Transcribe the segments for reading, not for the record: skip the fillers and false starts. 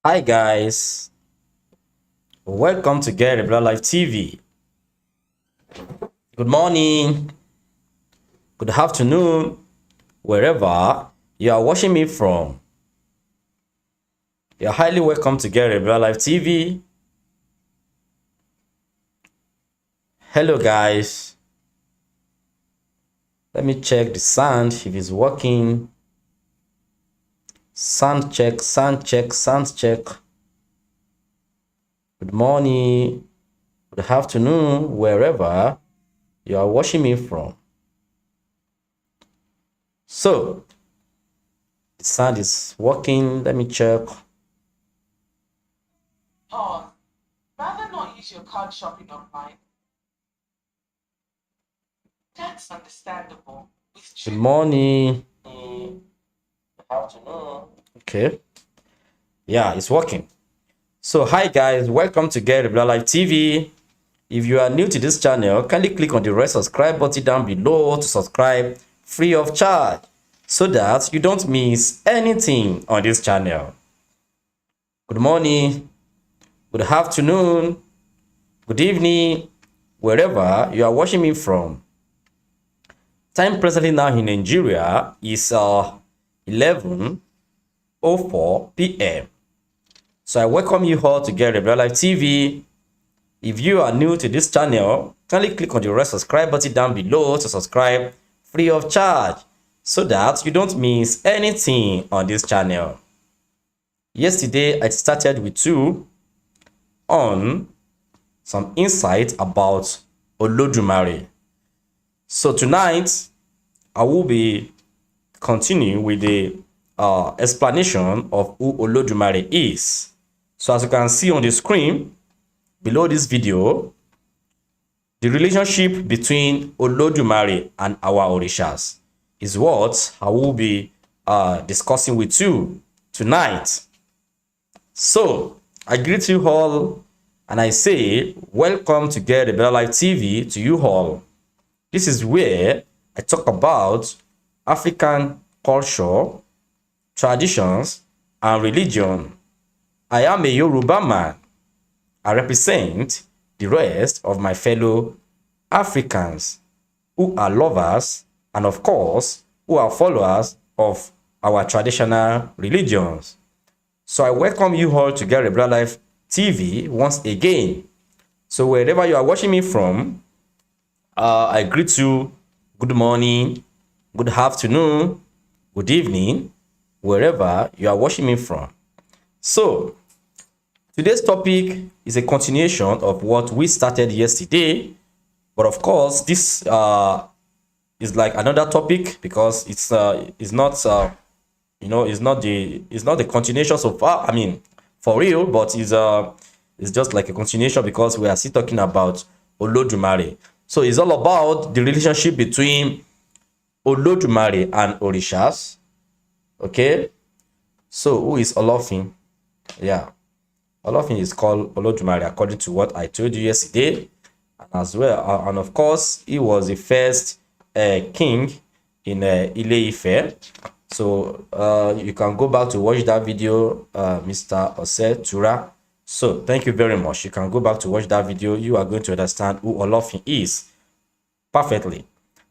Hi guys, welcome to Get Regular Life TV. Good morning, good afternoon, wherever you are watching me from. You're highly welcome to Get Regular Life TV. Hello guys. Let me check the sound if it's working. Sound check, sound check, sound check. Good morning, good afternoon, wherever you are watching me from. So, the sound is working. Let me check. Rather not use your card shopping online. That's understandable. Good morning. Good afternoon. Okay. Yeah, it's working. So, hi guys, welcome to Get Regular Life TV. If you are new to this channel, kindly click on the red subscribe button down below to subscribe free of charge so that you don't miss anything on this channel. Good morning, good afternoon, good evening, wherever you are watching me from. Time presently now in Nigeria is 11:04 p.m. So I welcome you all to Get Regular Life TV. If you are new to this channel, kindly click on the red subscribe button down below to subscribe free of charge so that you don't miss anything on this channel. Yesterday, I started with you on some insight about Olodumare. So tonight, I will be continuing with the explanation of who Olodumare is. So as you can see on the screen, below this video, the relationship between Olodumare and our Orishas is what I will be discussing with you tonight. So, I greet you all and I say, welcome to Get a Better Life TV to you all. This is where I talk about African culture, traditions, and religion. I am a Yoruba man. I represent the rest of my fellow Africans who are lovers and, of course, who are followers of our traditional religions. So I welcome you all to Get Regular Life TV once again. So wherever you are watching me from, I greet you good morning, good afternoon, good evening, wherever you are watching me from. So today's topic is a continuation of what we started yesterday, but of course, this is like another topic because it's not it's not the continuation so far. I mean, for real, but it's just like a continuation because we are still talking about Olodumare. So it's all about the relationship between Olodumare and Orishas. Okay, so who is Olofin? Yeah. Olofin is called Olodumare according to what I told you yesterday, and as well, and of course, he was the first king in Ile-Ife. So you can go back to watch that video, Mr. Ose Tura. So thank you very much. You can go back to watch that video. You are going to understand who Olofin is perfectly.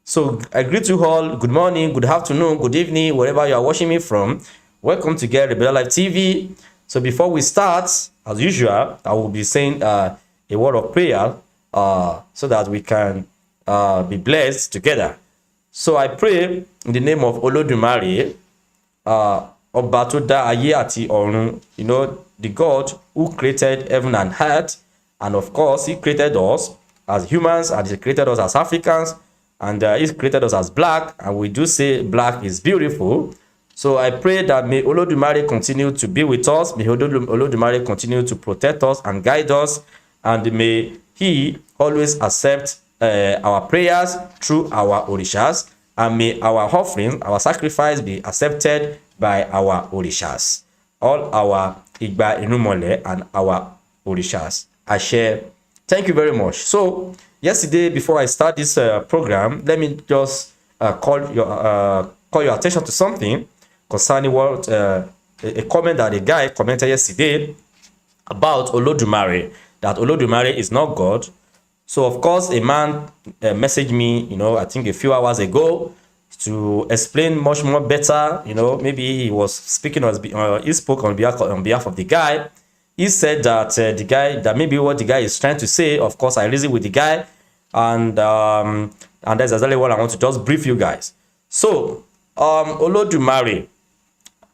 So I greet you all. Good morning, good afternoon, good evening, wherever you are watching me from. Welcome to Get Regular Life TV. So before we start, as usual, I will be saying a word of prayer so that we can be blessed together. So I pray in the name of Olodumare, Ọba tó dá ayé àti ọ̀run, the God who created heaven and earth, and of course, he created us as humans, and he created us as Africans, and he created us as black, and we do say black is beautiful. So I pray that may Olodumare continue to be with us, may Olodumare continue to protect us and guide us, and may he always accept our prayers through our Orishas, and may our offering, our sacrifice be accepted by our Orishas. All our Igba Inumole and our Orishas. Ashe. Thank you very much. So yesterday, before I start this program, let me just call your attention to something concerning what a comment that a guy commented yesterday about Olodumare, that Olodumare is not God. So of course a man messaged me, you know, I think a few hours ago, to explain much more better. You know, maybe he was speaking on he spoke on behalf of the guy. He said that the guy, that maybe what the guy is trying to say, of course I reasoned with the guy, and that's exactly what I want to just brief you guys. So Olodumare,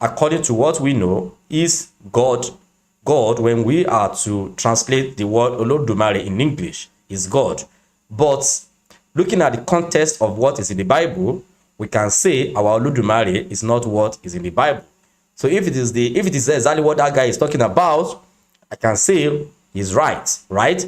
according to what we know, is God. God, when we are to translate the word Olodumare in English, is God. But looking at the context of what is in the Bible, we can say our Olodumare is not what is in the Bible. So if it is exactly what that guy is talking about, I can say he's right, right?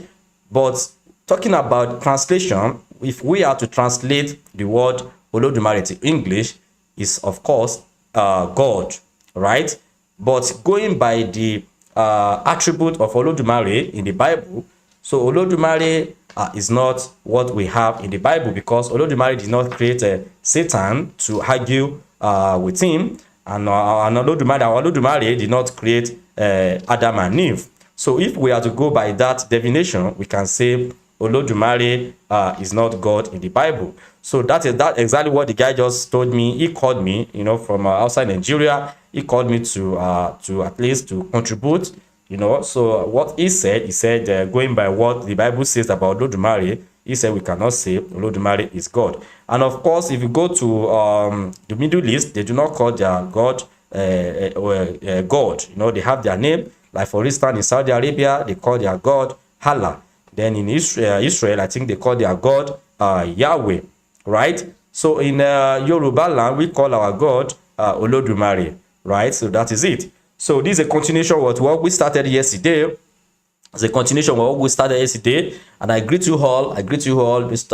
But talking about translation, if we are to translate the word Olodumare to English, is of course God, right? But going by the attribute of Olodumare in the Bible, so Olodumare is not what we have in the Bible, because Olodumare did not create Satan to argue with him, and Olodumare did not create Adam and Eve. So if we are to go by that definition, we can say Olodumare is not God in the Bible. So that exactly what the guy just told me. He called me, you know, from outside Nigeria. He called me to at least to contribute, you know. So what he said, going by what the Bible says about Olodumare, he said we cannot say Olodumare is God. And of course, if you go to the Middle East, they do not call their God God. You know, they have their name. Like for instance, in Saudi Arabia, they call their God Allah. Then in Israel, I think they call their God Yahweh, right? So in Yoruba land, we call our God Olodumare, right? So that is it. So this is a continuation of what we started yesterday. It's a continuation of what we started yesterday. And I greet you all. Mr.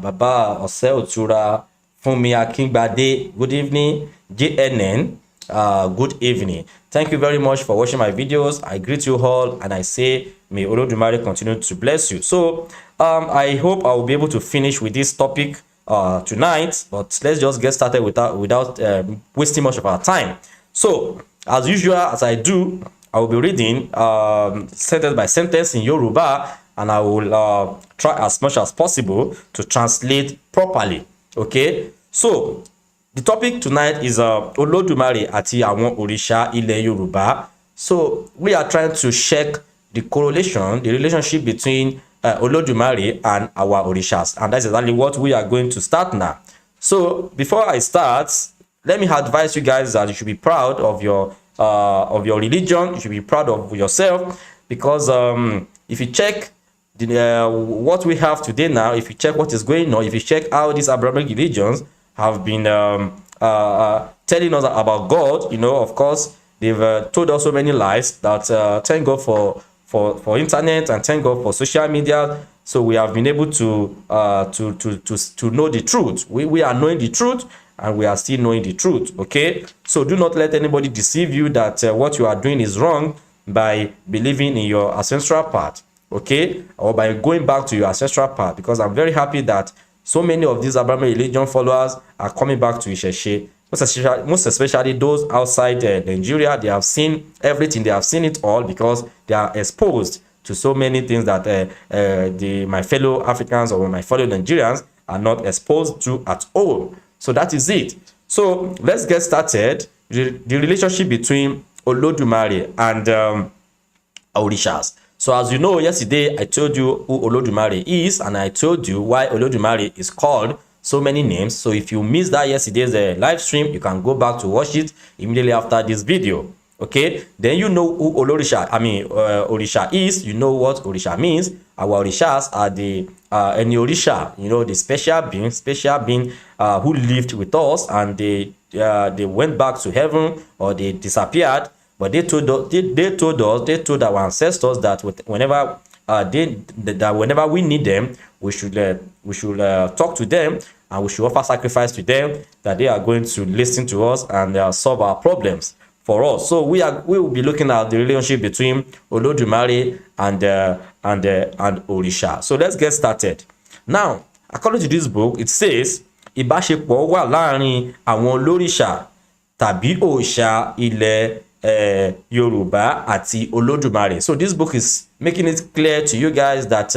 Baba Ose Otura, Funmi Akingbade, good evening. JNN, good evening. Thank you very much for watching my videos. I greet you all and I say, may Olodumare continue to bless you. So I hope I will be able to finish with this topic tonight, but let's just get started without wasting much of our time. So as usual, as I do, I will be reading sentence by sentence in Yoruba, and I will try as much as possible to translate properly. Okay, so the topic tonight is Olodumare àti àwọn òrìṣà ilẹ̀ Yorùbá. So we are trying to check the correlation, the relationship between Olodumare and our òrìṣàs, and that's exactly what we are going to start now. So before I start, let me advise you guys that you should be proud of your religion. You should be proud of yourself, because if you check what we have today now, if you check what is going on, if you check how these Abrahamic religions have been telling us about God, you know, of course, they've told us so many lies that thank God for internet, and thank God for social media. So we have been able to know the truth. We are knowing the truth, and we are still knowing the truth. Okay, so do not let anybody deceive you that what you are doing is wrong by believing in your ancestral path, okay, or by going back to your ancestral path, because I'm very happy that so many of these Abrahamic religion followers are coming back to Isheshe. Most especially those outside Nigeria. They have seen everything. They have seen it all, because they are exposed to so many things that my fellow Africans or my fellow Nigerians are not exposed to at all. So that is it. So let's get started. The relationship between Olodumare and Orishas. So as you know, yesterday I told you who Olodumare is, and I told you why Olodumare is called so many names. So if you missed that yesterday's live stream, you can go back to watch it immediately after this video. Okay, then you know who Orisha is. You know what Orisha means. Our Orishas are the any Orisha, you know, the special being who lived with us, and they went back to heaven, or they disappeared. But they told our ancestors that whenever whenever we need them, we should talk to them, and we should offer sacrifice to them, that they are going to listen to us and solve our problems for us. So we will be looking at the relationship between Olodumare and Orisha. So let's get started. Now, according to this book, it says ìbáṣepọ̀ wà láàrin àwọn olórìṣà tàbí òòṣà ilẹ̀ Yorùbá àti Olódùmarè. So this book is making it clear to you guys that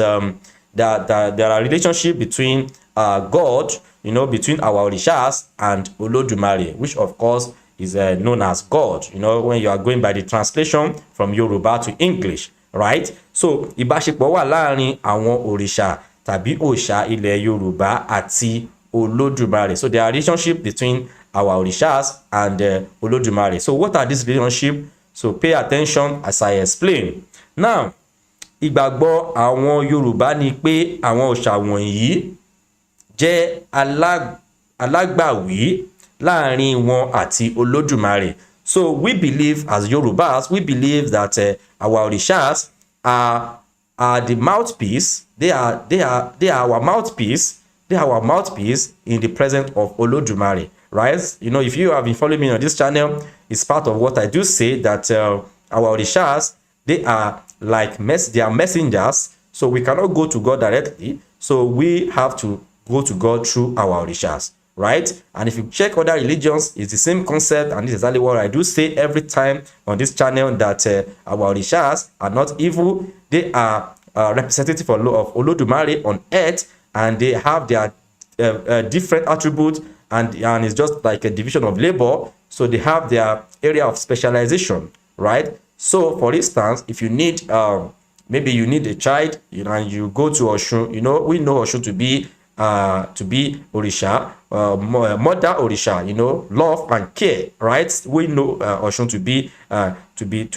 that there are relationship between God, you know, between our Orishas and Olodumare, which of course is known as God, you know, when you are going by the translation from Yoruba to English, right? So ìbáṣepọ̀ wà láàrin àwọn òrìṣà tàbí òòṣà ilẹ̀ Yorùbá àti Olodumare. So there are relationship between our Orishas and Olodumare. So what are these relationship? So pay attention as I explain. Now, ìgbàgbọ́ àwọn Yorùbá ni pé àwọn òòṣà wọ̀nyí jẹ́ alágbàwí láàrin wọn àti Olódùmarè. So we believe as Yorubas, we believe that our Orishas are the mouthpiece. They are our mouthpiece. They are our mouthpiece in the presence of Olodumare, right? You know, if you have been following me on this channel, it's part of what I do say that our Orishas, they are like they are messengers. So we cannot go to God directly. So we have to go to God through our Orishas, right? And if you check other religions, it's the same concept, and this is exactly what I do say every time on this channel, that our Orishas are not evil. They are representative of Olodumare on earth, and they have their different attributes, and it's just like a division of labor. So they have their area of specialization, right? So for instance, if you need maybe you need a child, you know, and you go to Oshun, you know, we know Oshun to be Orisha, mother Orisha, you know, love and care, right? We know Oshun to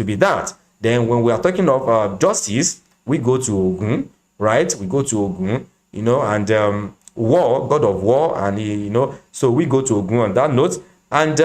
be that. Then when we are talking of justice, we go to Ogun, right? We go to Ogun, you know, and war, god of war, and you know, so we go to Ogun on that note, and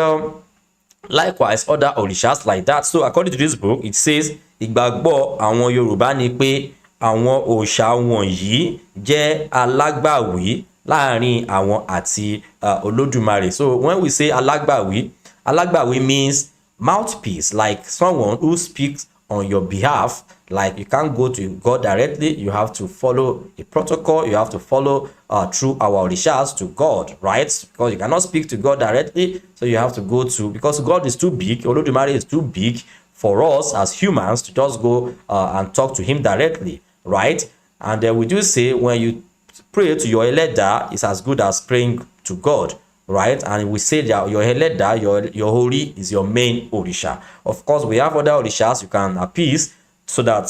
likewise other Orishas like that. So according to this book, it says ìgbàgbọ́ àwọn Yorùbá ni pé àwọn òòṣà wọ̀nyí jẹ́ alágbàwí láàrin àwọn àti Olódùmarè. So when we say alágbàwí, alágbàwí means mouthpiece, like someone who speaks on your behalf. Like you can't go to God directly, you have to follow a protocol, you have to follow through our Orishas to God, right? Because you cannot speak to God directly, so you have to go to, because God is too big, Olodumare is too big for us as humans to just go and talk to him directly, right? And we do say when you pray to your Eleda, it's as good as praying to God, right? And we say that your Eleda, your Hori is your main Orisha. Of course, we have other Orishas you can appease so that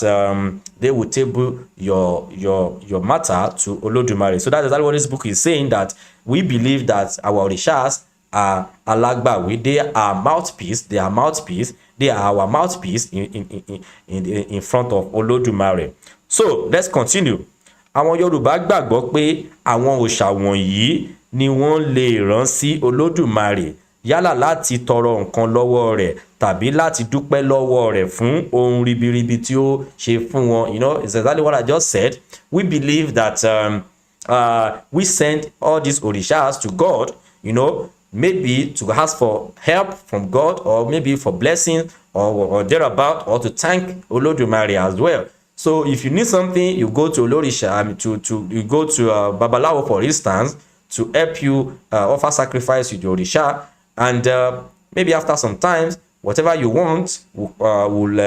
they will table your matter to Olodumare. So that's exactly what this book is saying, that we believe that our Orishas are alagbawi, they are mouthpiece, they are our mouthpiece in front of Olodumare. So let's continue. Àwọn Yorùbá gbàgbọ́ pé àwọn òòṣà wọ̀nyí ni wọ́n lè rán sí Olódùmarè yálà láti tọrọ nǹkan lọ́wọ́ rẹ̀ tàbí láti dúpẹ́ lọ́wọ́ rẹ̀ fún ohun ribiribi tí ó ṣe fún wọn. You know, it's exactly what I just said. We believe that we send all these Orishas to God, you know, maybe to ask for help from God, or maybe for blessing or thereabout, or to thank Olodumare as well. So if you need something, you go to Olorisha, you go to Babalawo, for instance, to help you offer sacrifice with your Orisha, and maybe after some time, whatever you want will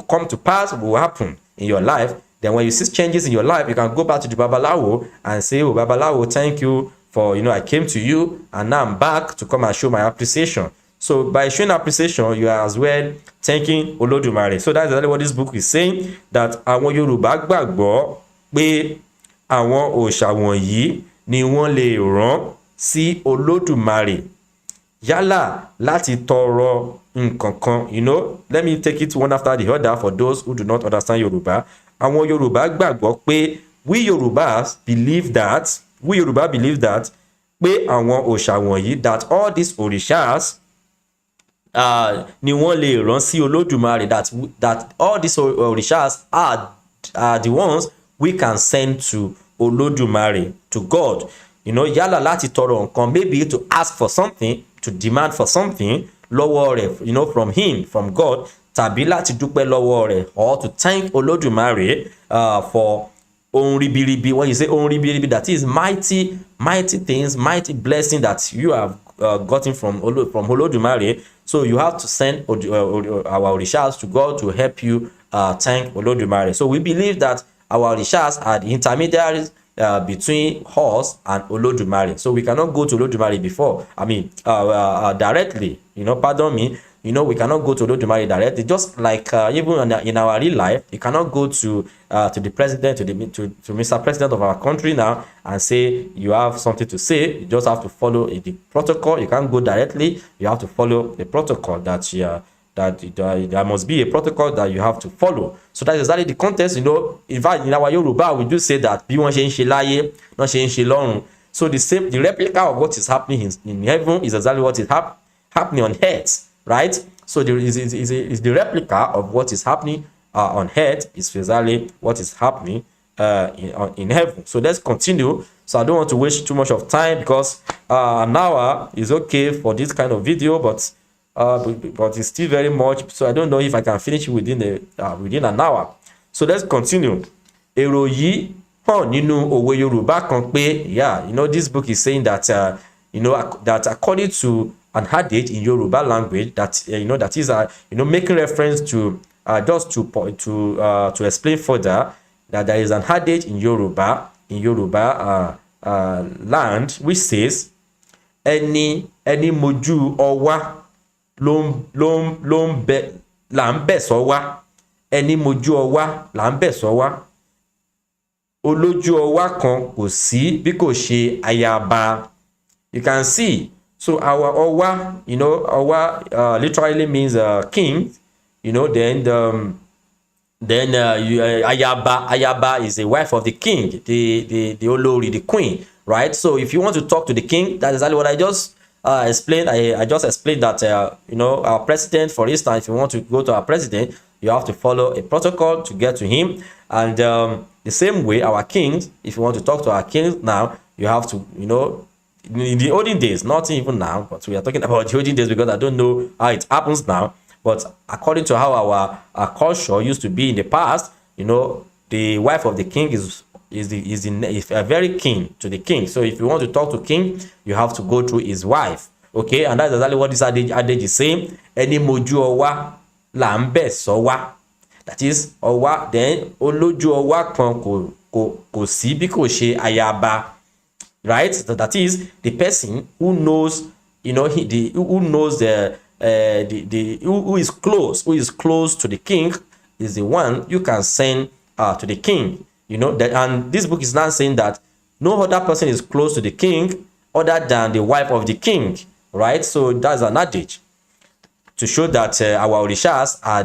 come to pass, will happen in your life. Then when you see changes in your life, you can go back to the Babalawo and say, oh, Babalawo, thank you for, you know, I came to you and now I'm back to come and show my appreciation. So by showing appreciation, you are as well thanking Olodumare. So that's exactly what this book is saying, that àwọn Yorùbá gbàgbọ́ pé àwọn òòṣà wọ̀nyí ni wọ́n lè rán sí Olódùmarè yálà láti tọrọ nǹkan kan. You know, let me take it one after the other for those who do not understand Yoruba. Àwọn Yorùbá gbàgbọ́ pé we Yoruba believe that pé àwọn òòṣà wọ̀nyí, that all these Orishas ni wọ́n lè rán sí Olódùmarè, that all these Orishas are the ones we can send to Olodumare, to God. You know, yálà láti tọrọ nǹkan, maybe to ask for something, to demand for something lọ́wọ́ rẹ̀, you know, from him, from God, tàbí láti dúpẹ́ lọ́wọ́ rẹ̀, or to thank Olodumare for ohun ribiribi. When you say ohun ribiribi, that is mighty things, mighty blessing that you have gotten from Olodumare. So you have to send our Orishas to God to help you thank Olodumare. So we believe that our Orishas are the intermediaries between us and Olodumare. So we cannot go to Olodumare directly. Pardon me. We cannot go to Olodumare directly. Just like even in our real life, you cannot go to the president, to Mr. President of our country now and say you have something to say. You just have to follow the protocol. You can't go directly. You have to follow the protocol that there must be a protocol that you have to follow. So that's exactly the context. In fact, in our Yoruba, we do say that bí wọ́n ṣe ń ṣe láyé, wọ́n ṣe ń ṣe lọ́run. So the replica of what is happening in heaven is exactly what is happening on earth, right? So is the replica of what is happening on earth is exactly what is happening in heaven. So let's continue. So I don't want to waste too much of time because an hour is okay for this kind of video, but it's still very much. So I don't know if I can finish it within an hour. So let's continue. Èrò yìí hàn nínú òwe Yorùbá kan pé, this book is saying that that according to an adage in Yoruba language, that that is making reference to just to explain further that there is an adage in Yoruba land which says ẹni mojú ọwá ló ń bẹ là ń bẹ̀ sọ́wá, ẹni mojú ọwá là ń bẹ̀ sọ́wá, olójú ọwá kan kò sí bí kò ṣe ayaba. You can see. So our Owa, Owa literally means king, then Ayaba is the wife of the king, the Olori, the queen, right? So if you want to talk to the king, that is exactly what I just explained. I just explained that, our president, for instance, if you want to go to our president, you have to follow a protocol to get to him. And the same way, our kings, if you want to talk to our kings now, you have to, in the olden days, not even now, but we are talking about the olden days because I don't know how it happens now. But according to how our culture used to be in the past, the wife of the king is a very kin to the king. So if you want to talk to king, you have to go through his wife. Okay, and that's exactly what this adage is saying. Ẹni mojú ọwá là ń bẹ̀ sọ́wá. That is ọwá, then olójú ọwá kan kò sí bí kò ṣe ayaba. Right? So that is the person who knows, who knows who is close to the king is the one you can send to the king. And this book is now saying that no other person is close to the king other than the wife of the king. Right? So that's an adage to show that our Orishas are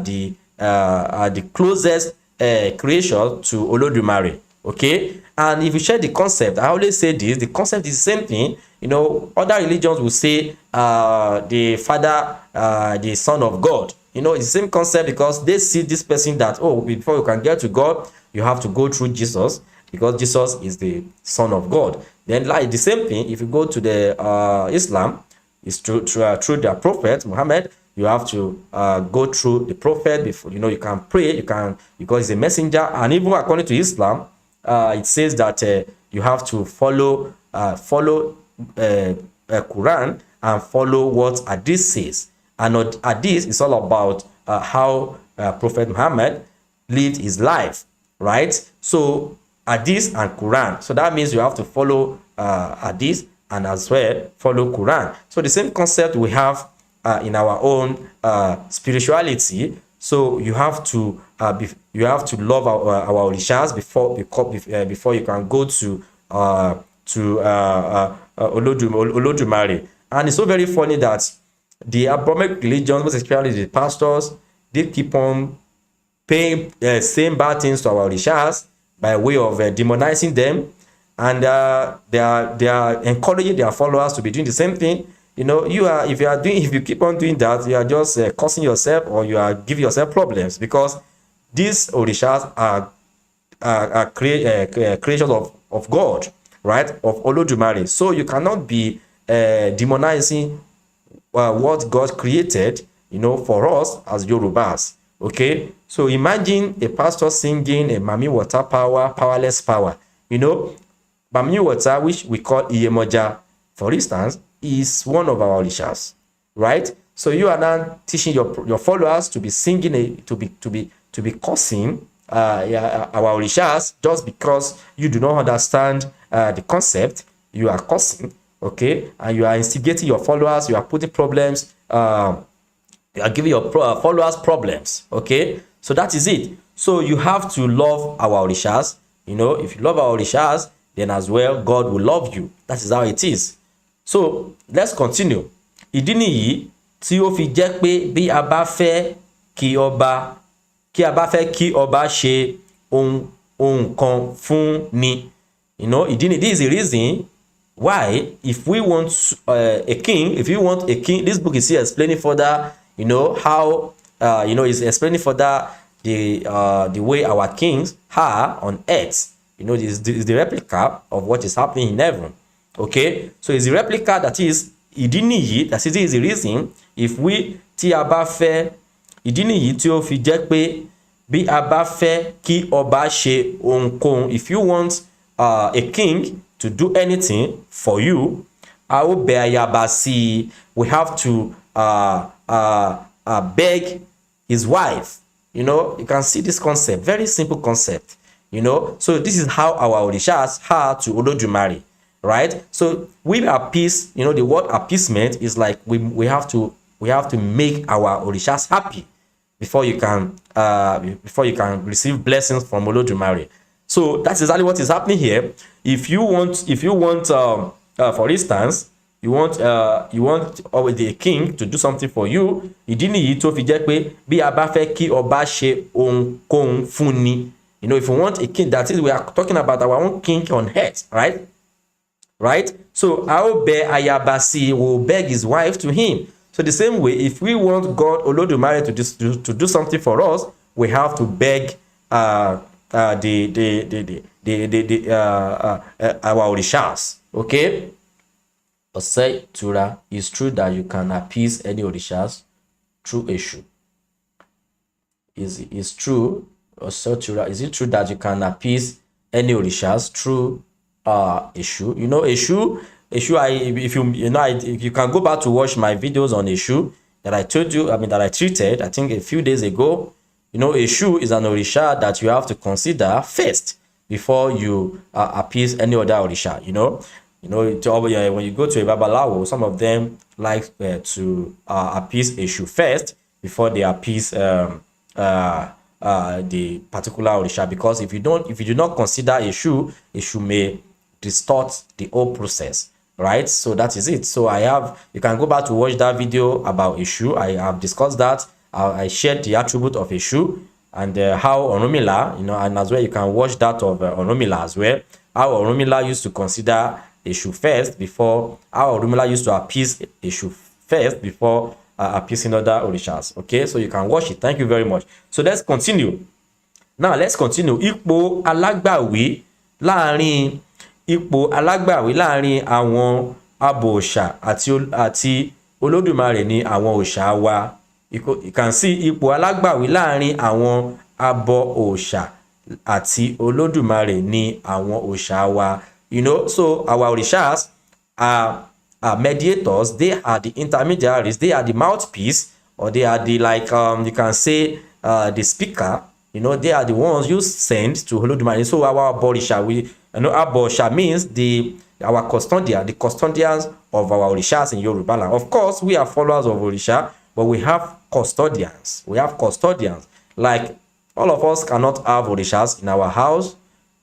the closest creation to Olodumare. Okay, and if you share the concept, I always say this, the concept is the same thing. Other religions will say the father, the son of God. It's the same concept because they see this person that, before you can get to God, you have to go through Jesus because Jesus is the son of God. Then like the same thing, if you go to the Islam, it's through their prophet Muhammad. You have to go through the prophet before, you can pray, because he's a messenger. And even according to Islam, it says that you have to follow Quran and follow what Hadith says. And Hadith is all about how Prophet Muhammad lived his life, right? So Hadith and Quran. So that means you have to follow Hadith and as well follow Quran. So the same concept we have in our own spirituality. So you have to love our Orishas before you can go to Olodumare. And it's so very funny that the Abrahamic religions, most especially the pastors, they keep on paying same bad things to our Orishas by way of demonizing them, and they are encouraging their followers to be doing the same thing. If you keep on doing that, you are just causing yourself, or you are giving yourself problems, because these Orishas are creations of God, right? Of Olodumare. So you cannot be demonizing what God created, for us as Yorubas. Okay, so imagine a pastor singing a Mami Water power, powerless power. Mami Water, which we call Iyemoja, for instance, is one of our Orishas, right? So you are now teaching your followers to be singing, to be cursing our Orishas just because you do not understand the concept. You are cursing, okay, and you are instigating your followers. You are putting problems. You are giving your followers problems, okay? So that is it. So you have to love our Orishas. You know, if you love our Orishas, then as well God will love you. That is how it is. So let's continue. Ìdí nìyí tí ó fi jẹ́ pé bí a bá fẹ́ kí ọba ṣe ohun kan fún ni. You know, ìdí nìyí, this is the reason why if we want a king, this book is here explaining further, you know, how is explaining further the way our kings are on earth. You know, this is the replica of what is happening in heaven. Okay, so it's the replica that is ìdí nìyí, that is the reason if we tí a bá fẹ́, ìdí nìyí tí ó fi jẹ́ pé bí a bá fẹ́ kí ọba ṣe ohunkóhun, if you want a king to do anything for you, a ó bẹ ayaba sí, we have to beg his wife. You know, you can see this concept, very simple concept. You know, so this is how our Orishas are to Olodumare, right? So we appease, you know, the word appeasement is like we have to make our Orishas happy before you can receive blessings from Olodumare. So that's exactly what is happening here. If you want for instance, you want the king to do something for you, ìdí nìyí tó fi jẹ́ pé bí a bá fẹ́ kí ọba ṣe ohunkóhun fún ni. You know, if we want a king, that is, we are talking about our own king on earth, right? Right? So our bẹ ayaba sí, will beg his wife to him. So the same way, if we want God Olodumare to do something for us, we have to beg our Orishas. Okay? Osei Tura, it's true that you can appease any Orishas through Eshu. Is true. Osei Tura, is it true that you can appease any Orishas through Eshu? You know, Eshu, if you can go back to watch my videos on Eshu that I told you, that I treated, I think a few days ago. You know, Eshu is an Orisha that you have to consider first before you appease any other Orisha. You know, when you go to a Babalawo, some of them like to appease Eshu first before they appease the particular Orisha, because if you do not consider Eshu may distort the whole process, right? So that is it. So you can go back to watch that video about Eshu. I have discussed that. I shared the attribute of Eshu and how Orunmila, you know, and as well you can watch that of Orunmila as well. How Orunmila used to consider Eshu first before, how Orunmila used to appease Eshu first before appeasing other Orishas. Okay, so you can watch it. Thank you very much. So let's continue. Now let's continue. Ipò alágbàwí láàrin àwọn abọ̀ọ̀ṣà àti Olódùmarè ni àwọn òòṣà wa. You can see ipò alágbàwí láàrin àwọn abọ̀ọ̀ṣà àti Olódùmarè ni àwọn òòṣà wa. You know, so our Orishas are mediators. They are the intermediaries. They are the mouthpiece, or they are the, you can say, the speaker. You know, they are the ones you send to Olodumare. So our Orisha, Abosha means our custodian, the custodians of our Orishas in Yoruba land. Of course, we are followers of Orisha, but we have custodians. Like, all of us cannot have Orishas in our house,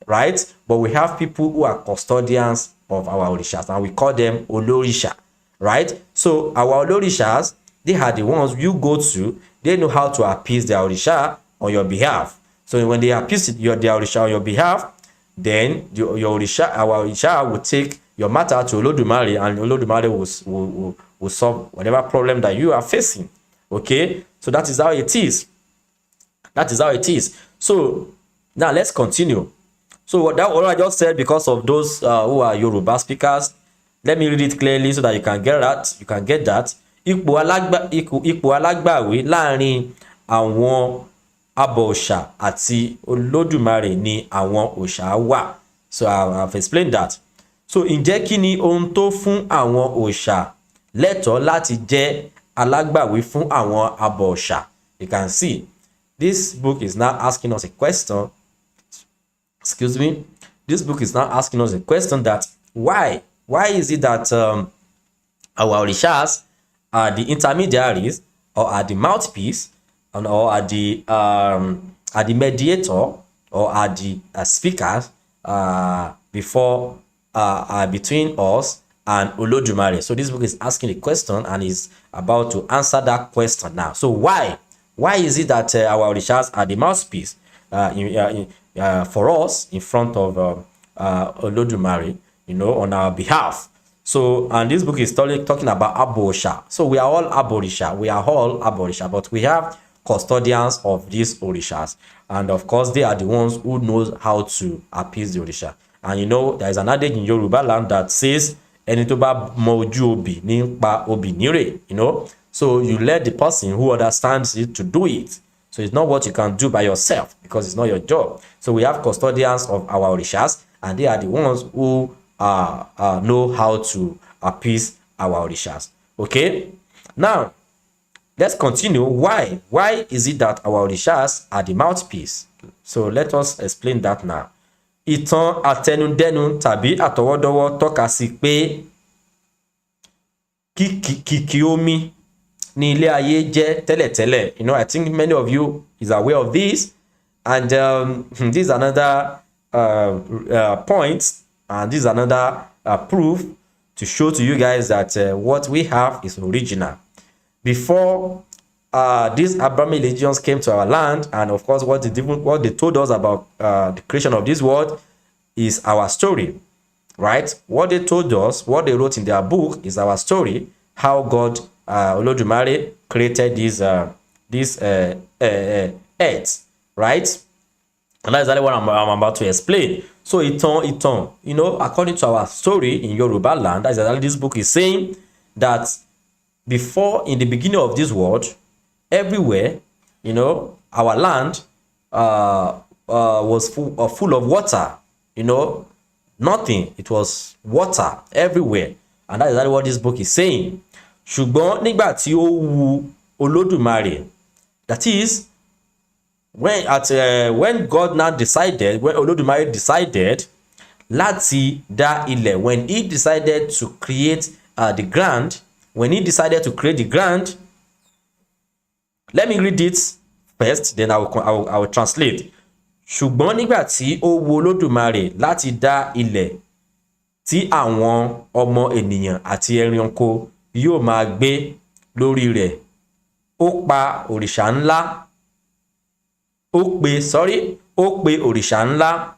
right? But we have people who are custodians of our Orishas, and we call them Olorisha, right? So our Olorishas, they are the ones you go to. They know how to appease their Orisha on your behalf. So when they appease their Orisha on your behalf, then our Orisha will take your matter to Olodumare, and Olodumare will solve whatever problem that you are facing. Okay, so that is how it is. So now let's continue. So what I just said, because of those who are Yoruba speakers, let me read it clearly so that you can get that. Ipò alágbàwí láàrin àwọn abọ̀ọ̀ṣà àti Olódùmarè ni àwọn òòṣà wà. So I've explained that. So ǹjẹ́ kí ni ohun tó fún àwọn òòṣà lẹ́tọ̀ọ́ láti jẹ́ alágbàwí fún àwọn abọ̀ọ̀ṣà? You can see this book is now asking us a question. Excuse me. This book is now asking us a question that why is it that our orishas are the intermediaries or are the mouthpiece and or are the mediator or are the speakers before between us and Olodumare? So this book is asking a question and is about to answer that question now. So why is it that our orishas are the mouthpiece for us in front of Olodumare, on our behalf? So, and this book is talking about Aborisha. So we are all Aborisha, but we have custodians of these Orishas. And of course, they are the ones who knows how to appease the Orisha. And there is an adage in Yoruba land that says, "Eni to ba mo oju obi ni pa obi nire," So you let the person who understands it to do it. So it's not what you can do by yourself because it's not your job. So we have custodians of our Orishas, and they are the ones who know how to appease our Orishas. Okay? Now, let's continue. Why is it that our Orishas are the mouthpiece? So let us explain that now. Ìtàn àtẹnudẹ́nu tàbí àtọwọ́dọ́wọ́ tọ́ka sí pé kìkì omi ní ilé ayé jẹ́ tẹ́lẹ̀tẹ́lẹ̀. I think many of you is aware of this, and this is another point, and this is another proof to show to you guys that what we have is original. Before these Abrahamic religions came to our land, and of course what they told us about the creation of this world is our story, right? What they told us, what they wrote in their book is our story, how God Olodumare created this earth, right? And that's exactly what I'm about to explain. So ìtàn, according to our story in Yoruba land, that's exactly this book is saying that before, in the beginning of this world, everywhere, our land was full of water. Nothing. It was water everywhere, and that's exactly what this book is saying. Ṣùgbọ́n nígbà tí ó wu Olódùmarè, that is, when God now decided, when Olodumare decided láti dá ilẹ̀, when he decided to create the ground, let me read it first, then I will translate. Ṣùgbọ́n nígbà tí ó wu Olódùmarè láti dá ilẹ̀ tí àwọn ọmọ ènìyàn àti ẹranko yóò máa gbé lórí rẹ̀, ó pa òrìṣà ńlá. Ó pe òrìṣà ńlá,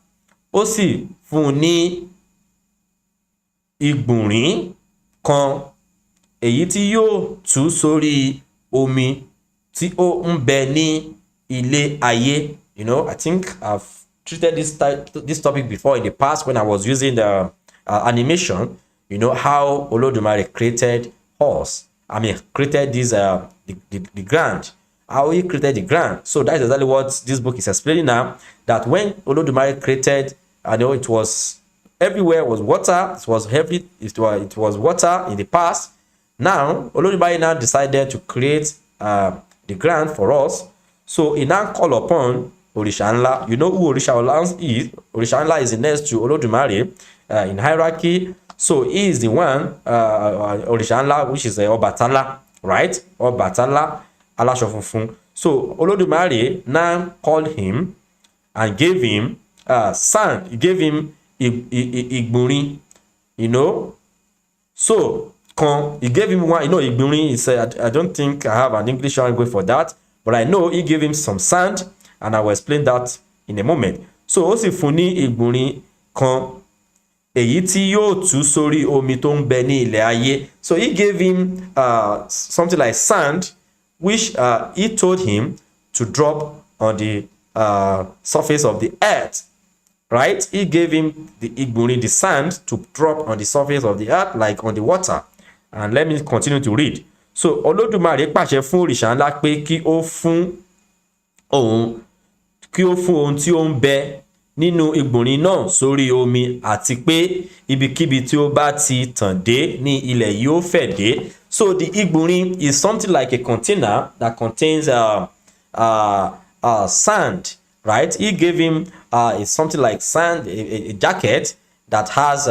ó sì fún un ní ìgbùnrín kan, èyí tí yóò tú sórí omi tí ó ń bẹ ní ilé ayé. I think I've treated this topic before in the past when I was using the animation. How Olodumare created created this the ground. How he created the ground. So that's exactly what this book is explaining now. That when Olodumare created, it was everywhere was water. It was heavy. It was water in the past. Now Olodumare now decided to create the ground for us. So he now called upon Orisha Nla. You know who Orisha Nla is? Orisha Nla is the next to Olodumare in hierarchy. So he is the one, Orisha Nla, which is Obatala, right? Obatala. So Olodumare now called him and gave him sand. He gave him igburi, So he gave him one. Igburi is I don't think I have an English language for that, but I know he gave him some sand, and I will explain that in a moment. So ó sì fún ní igburi kan, èyí tí yóò tú sórí omi tó ń bẹ ní ilẹ̀ ayé. So he gave him something like sand, which he told him to drop on the surface of the earth, right? He gave him the sand to drop on the surface of the earth, like on the water. And let me continue to read. So Olodumare pàṣẹ fún òrìṣà ńlá pé kí ó fún ohun tí ó ń bẹ nínú ìgbùnrin náà sórí omi àti pé ibikíbi tí ó bá ti tàn dé ní ilẹ̀ yóò fẹ̀ dé. So the ìgbùnrin is something like a container that contains sand, right? He gave him it's something like sand, a jacket that has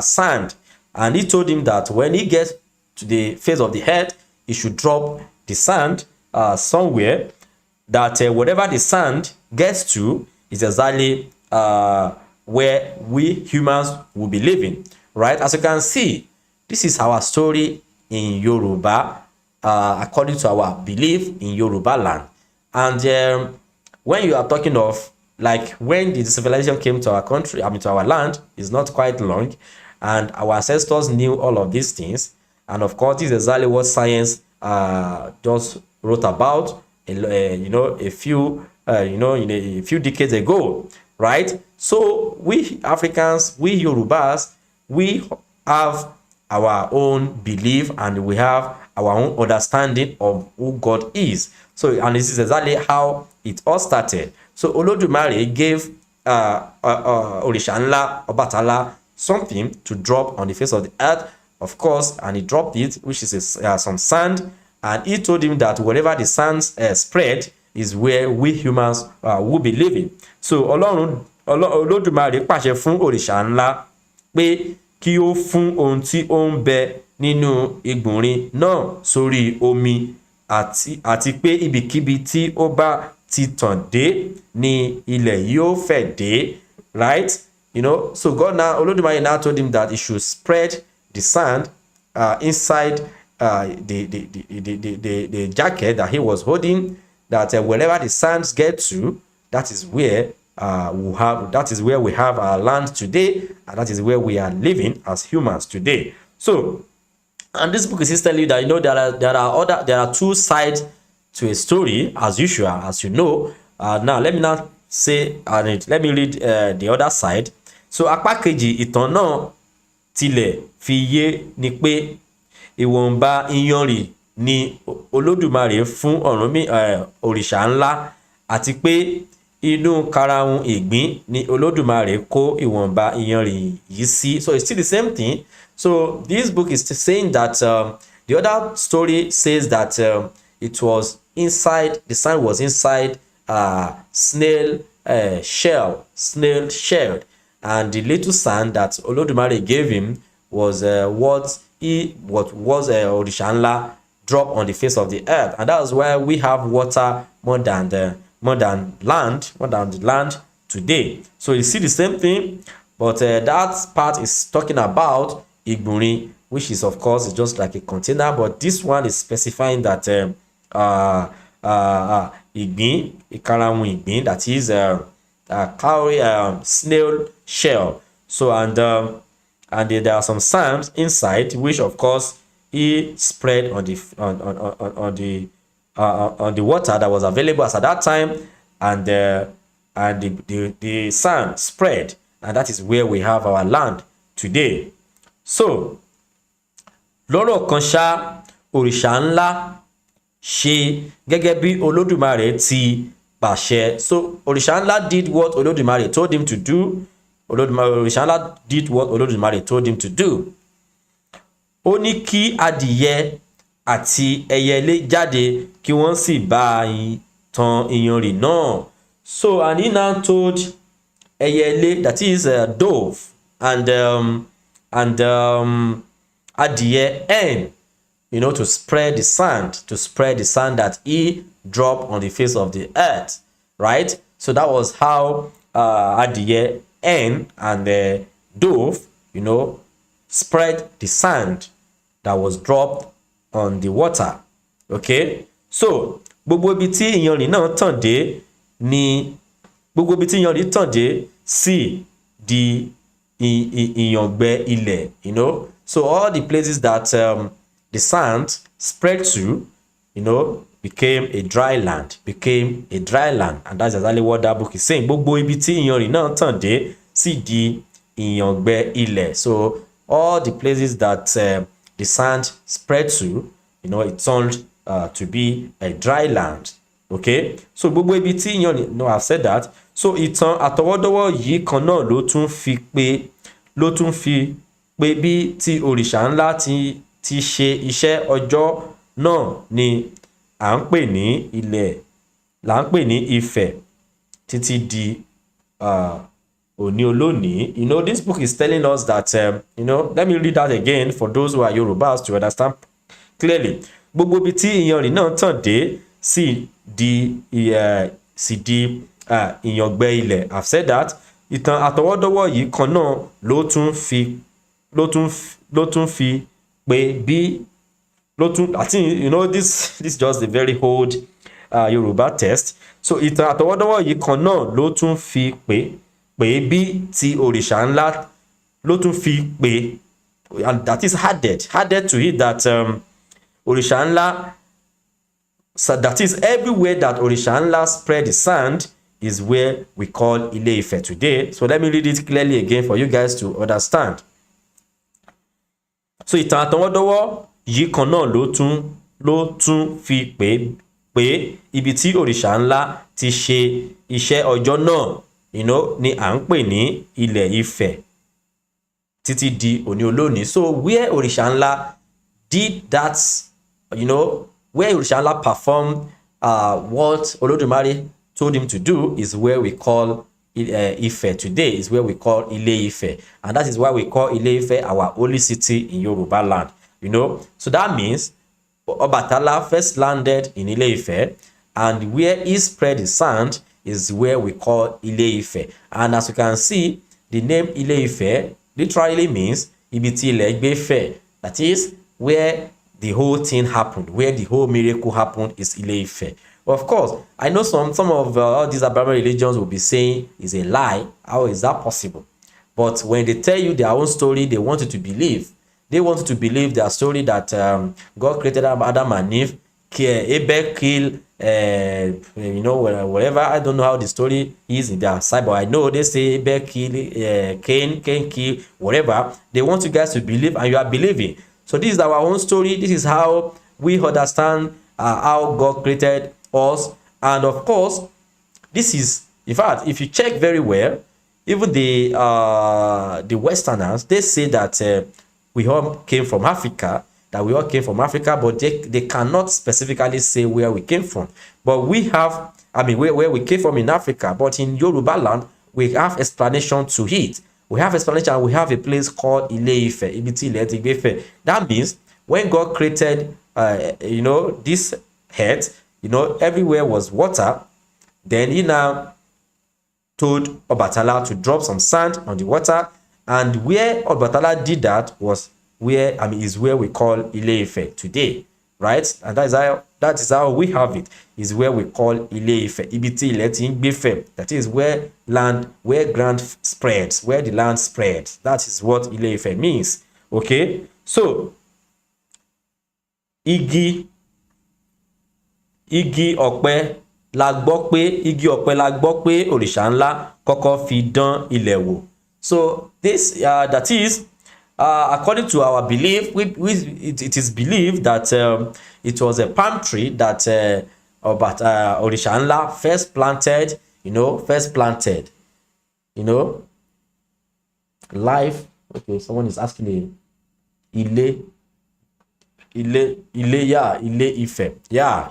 sand, and he told him that when he gets to the face of the earth, he should drop the sand somewhere, that whatever the sand gets to is exactly where we humans will be living, right? As you can see, this is our story in Yoruba, according to our belief in Yoruba land. And when you are talking of, like, when the civilization came to our country, I mean to our land, is not quite long, and our ancestors knew all of these things. And of course, this is exactly what science just wrote about, a few decades ago, right? So we Africans, we Yorubas, we have our own belief and we have our own understanding of who God is. So, and this is exactly how it all started. So Olodumare gave Orishanla, Obatala, something to drop on the face of the earth, of course, and he dropped it, which is some sand, and he told him that wherever the sand spread is where we humans will be living. So Olodumare pàṣẹ fún Orishanla pé kí ó fún ohun tí ó ń bẹ nínú ìgbùnrin náà sórí omi àti pé ibikíbi tí ó bá ti tàn dé ní ilẹ̀ yóò fẹ̀ dé, right? So Olodumare now told him that he should spread the sand inside the jacket that he was holding, that wherever the sands get to, that is where we have our land today, and that is where we are living as humans today. So, and this book is telling you that there are two sides to a story, as usual, as you know. Now let me now say, let me read the other side. So apá kejì ìtàn náà tilẹ̀ fi yé ni pé ìwọ̀nba iyanrìn ni Olódùmarè fún òrìṣà ńlá, àti pé inú karahun ìgbín ni Olódùmarè kó ìwọ̀nba iyanrìn yìí sí. So it's still the same thing. So this book is saying that the other story says that it was inside, the sand was inside snail shell, and the little sand that Olodumare gave him was what was Orishanla dropped on the face of the earth, and that is why we have water more than the land today. So you see the same thing, but that part is talking about Igbunrin, which is of course just like a container, but this one is specifying that Igbin, Ikarahun Igbin, that is cowrie snail shell. So and there are some sands inside, which of course he spread on the water that was available as at that time, and the sand spread, and that is where we have our land today. So lọ́rọ̀ kan ṣá, òrìṣà ńlá ṣe gẹ́gẹ́ bí Olódùmarè ti pàṣẹ. So òrìṣà ńlá did what Olódùmarè told him to do. Òrìṣà ńlá did what Olódùmarè told him to do. Ó ní kí adìyẹ àti ẹyẹlé jáde kí wọ́n sì bá tan iyanrìn náà. So and he now told ẹyẹlé, that is a dove, and adìyẹ hen, to spread the sand that he dropped on the face of the earth, right? So that was how adìyẹ hen and the dove, spread the sand that was dropped on the water. Okay, so gbogbo ibi tí iyanrìn náà tàn dé sí di ìyàngbẹ ilẹ̀, so all the places that the sand spread to, became a dry land, and that's exactly what that book is saying. Gbogbo ibi tí iyanrìn náà tàn dé sí di ìyàngbẹ ilẹ̀. So all the places that the sand spread to, it turned to be a dry land. okay, so gbogbo ibi tí iyanrìn, no, I've said that. So ìtàn àtọwọ́dọ́wọ́ yìí kan náà ló tún fi pé bí tí òrìṣà ńlá ti ṣe iṣẹ́ ọjọ́ náà ni à ń pè ní là ń pè ní Ifẹ̀ títí di òní olónìí. You know, this book is telling us that, you know, let me read that again for those who are Yorubas to understand clearly. Gbogbo ibi tí iyanrìn náà tàn dé sì di ìyàngbẹ ilẹ̀. I've said that. Ìtàn àtọwọ́dọ́wọ́ yìí kan náà ló tún fi pé bí I think, you know, this is just a very old Yoruba text. So ìtàn àtọwọ́dọ́wọ́ yìí kan náà ló tún fi pé bí ti òrìṣà ńlá ló tún fi pé, and that is added to it that òrìṣà ńlá, so that is everywhere that òrìṣà ńlá spread the sand is where we call Ile-Ife today. So let me read it clearly again for you guys to understand. So ìtàn àtọwọ́dọ́wọ́ yìí kan náà ló tún fi pé ibi tí òrìṣà ńlá ti ṣe iṣẹ́ ọjọ́ náà, you know, ni à ń pè ní Ilẹ̀-Ifẹ̀ títí di òní olónìí. So where òrìṣà ńlá did that, you know, where òrìṣà ńlá performed what Olodumare told him to do is where we call Ife today, is where we call Ile-Ife. And that is why we call Ile-Ife our holy city in Yoruba land, you know. So that means Obatala first landed in Ile-Ife, and where he spread his sand is where we call Ile-Ife. And as you can see, the name Ile-Ife literally means ibi tí ilẹ̀ gbé fẹ̀. That is where the whole thing happened, where the whole miracle happened is Ile-Ife. Of course, I know some of all these Yoruba religions will be saying is a lie. How is that possible? But when they tell you their own story, they want you to believe. They want you to believe their story that God created Adam and Eve, Abel killed, you know, whatever. I don't know how the story is in their side, but I know they say Abel killed, Cain killed, whatever. They want you guys to believe, and you are believing. So this is our own story. This is how we understand how God created us. And of course, this is, in fact, if you check very well, even the Westerners, they say that we all came from Africa, but they cannot specifically say where we came from. But we have, I mean, where we came from in Africa, but in Yoruba land, we have explanation to it. We have explanation, we have a place called Ile-Ife. That means when God created, you know, this earth, you know, everywhere was water, then he now told Obatala to drop some sand on the water, and where Obatala did that was where, I mean, is where we call Ile-Ife today, right? And that is how we have it, is where we call Ile-Ife. That is where ground spreads, where the land spreads. That is what Ile-Ife means. Okay, so igi ọ̀pẹ la gbọ́ pé òrìṣà ńlá kọ́kọ́ fi dán ilẹ̀ wò. So this that is according to our belief, it is believed that it was a palm tree that òrìṣà ńlá first planted, life. Okay, someone is asking me Ile-Ife.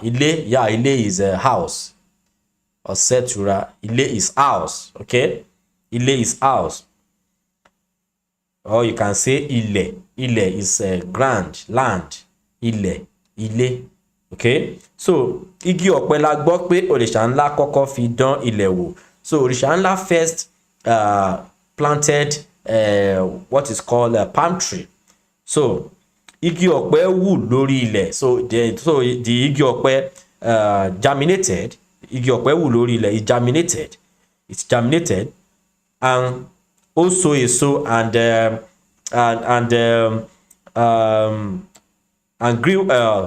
Ile is a house. Or Setura. Ile is house. Okay? Ile is house. Or you can say Ile. Ile is grand, land. Ile. Okay? So, igi ọ̀pẹ la gbọ́ pé òrìṣà ńlá kọ́kọ́ fi dán ilẹ̀ wò. So, òrìṣà ńlá first planted what is called a palm tree. So, igi ọ̀pẹ wù lórí ilẹ̀. So the igi ọ̀pẹ germinated. Igi ọ̀pẹ wù lórí ilẹ̀. It germinated and also èso and grew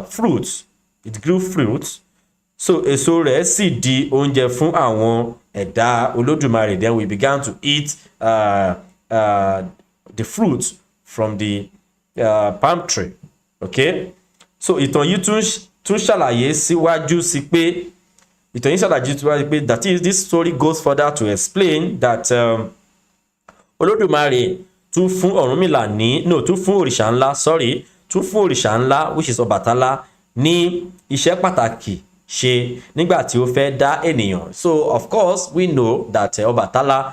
fruits. It grew fruits. So èso rẹ̀ sì di oúnjẹ fún àwọn ẹ̀dá Olódùmarè. Then we began to eat the fruits from the palm tree. Okay, so ìtàn yìí tún ṣàlàyé síwájú sí pé ìtàn yìí ṣàlàyé tí wọ́n pé that is this story goes further to explain that Olódùmarè tún fún Ọ̀rúnmìlà tún fún òrìṣà ńlá tún fún òrìṣà ńlá which is Ọbàtálá ní iṣẹ́ pàtàkì ṣe nígbà tí ó fẹ́ dá ènìyàn. So of course we know that Ọbàtálá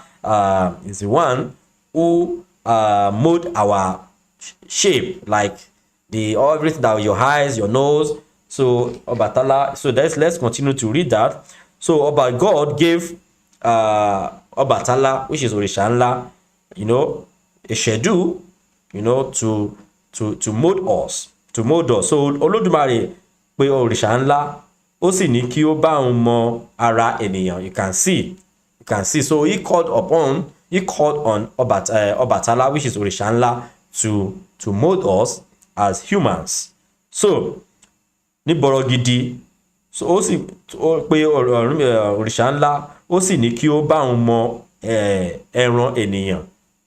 is the one who mold our shape, like everything that your eyes, your nose. So Ọbàtálá, so let's continue to read that. So God gave Ọbàtálá, which is òrìṣà ńlá, a schedule, to mold us. So Olódùmarè pé òrìṣà ńlá, ó sì ní kí ó bá òun mọ ara ènìyàn. You can see. So he called on Ọbàtálá, which is òrìṣà ńlá, to mold us as humans. So ní bọ̀rọ̀ gidi, so ó sì pé òrìṣà ńlá, ó sì ní kí ó bá òun mọ ẹran ènìyàn,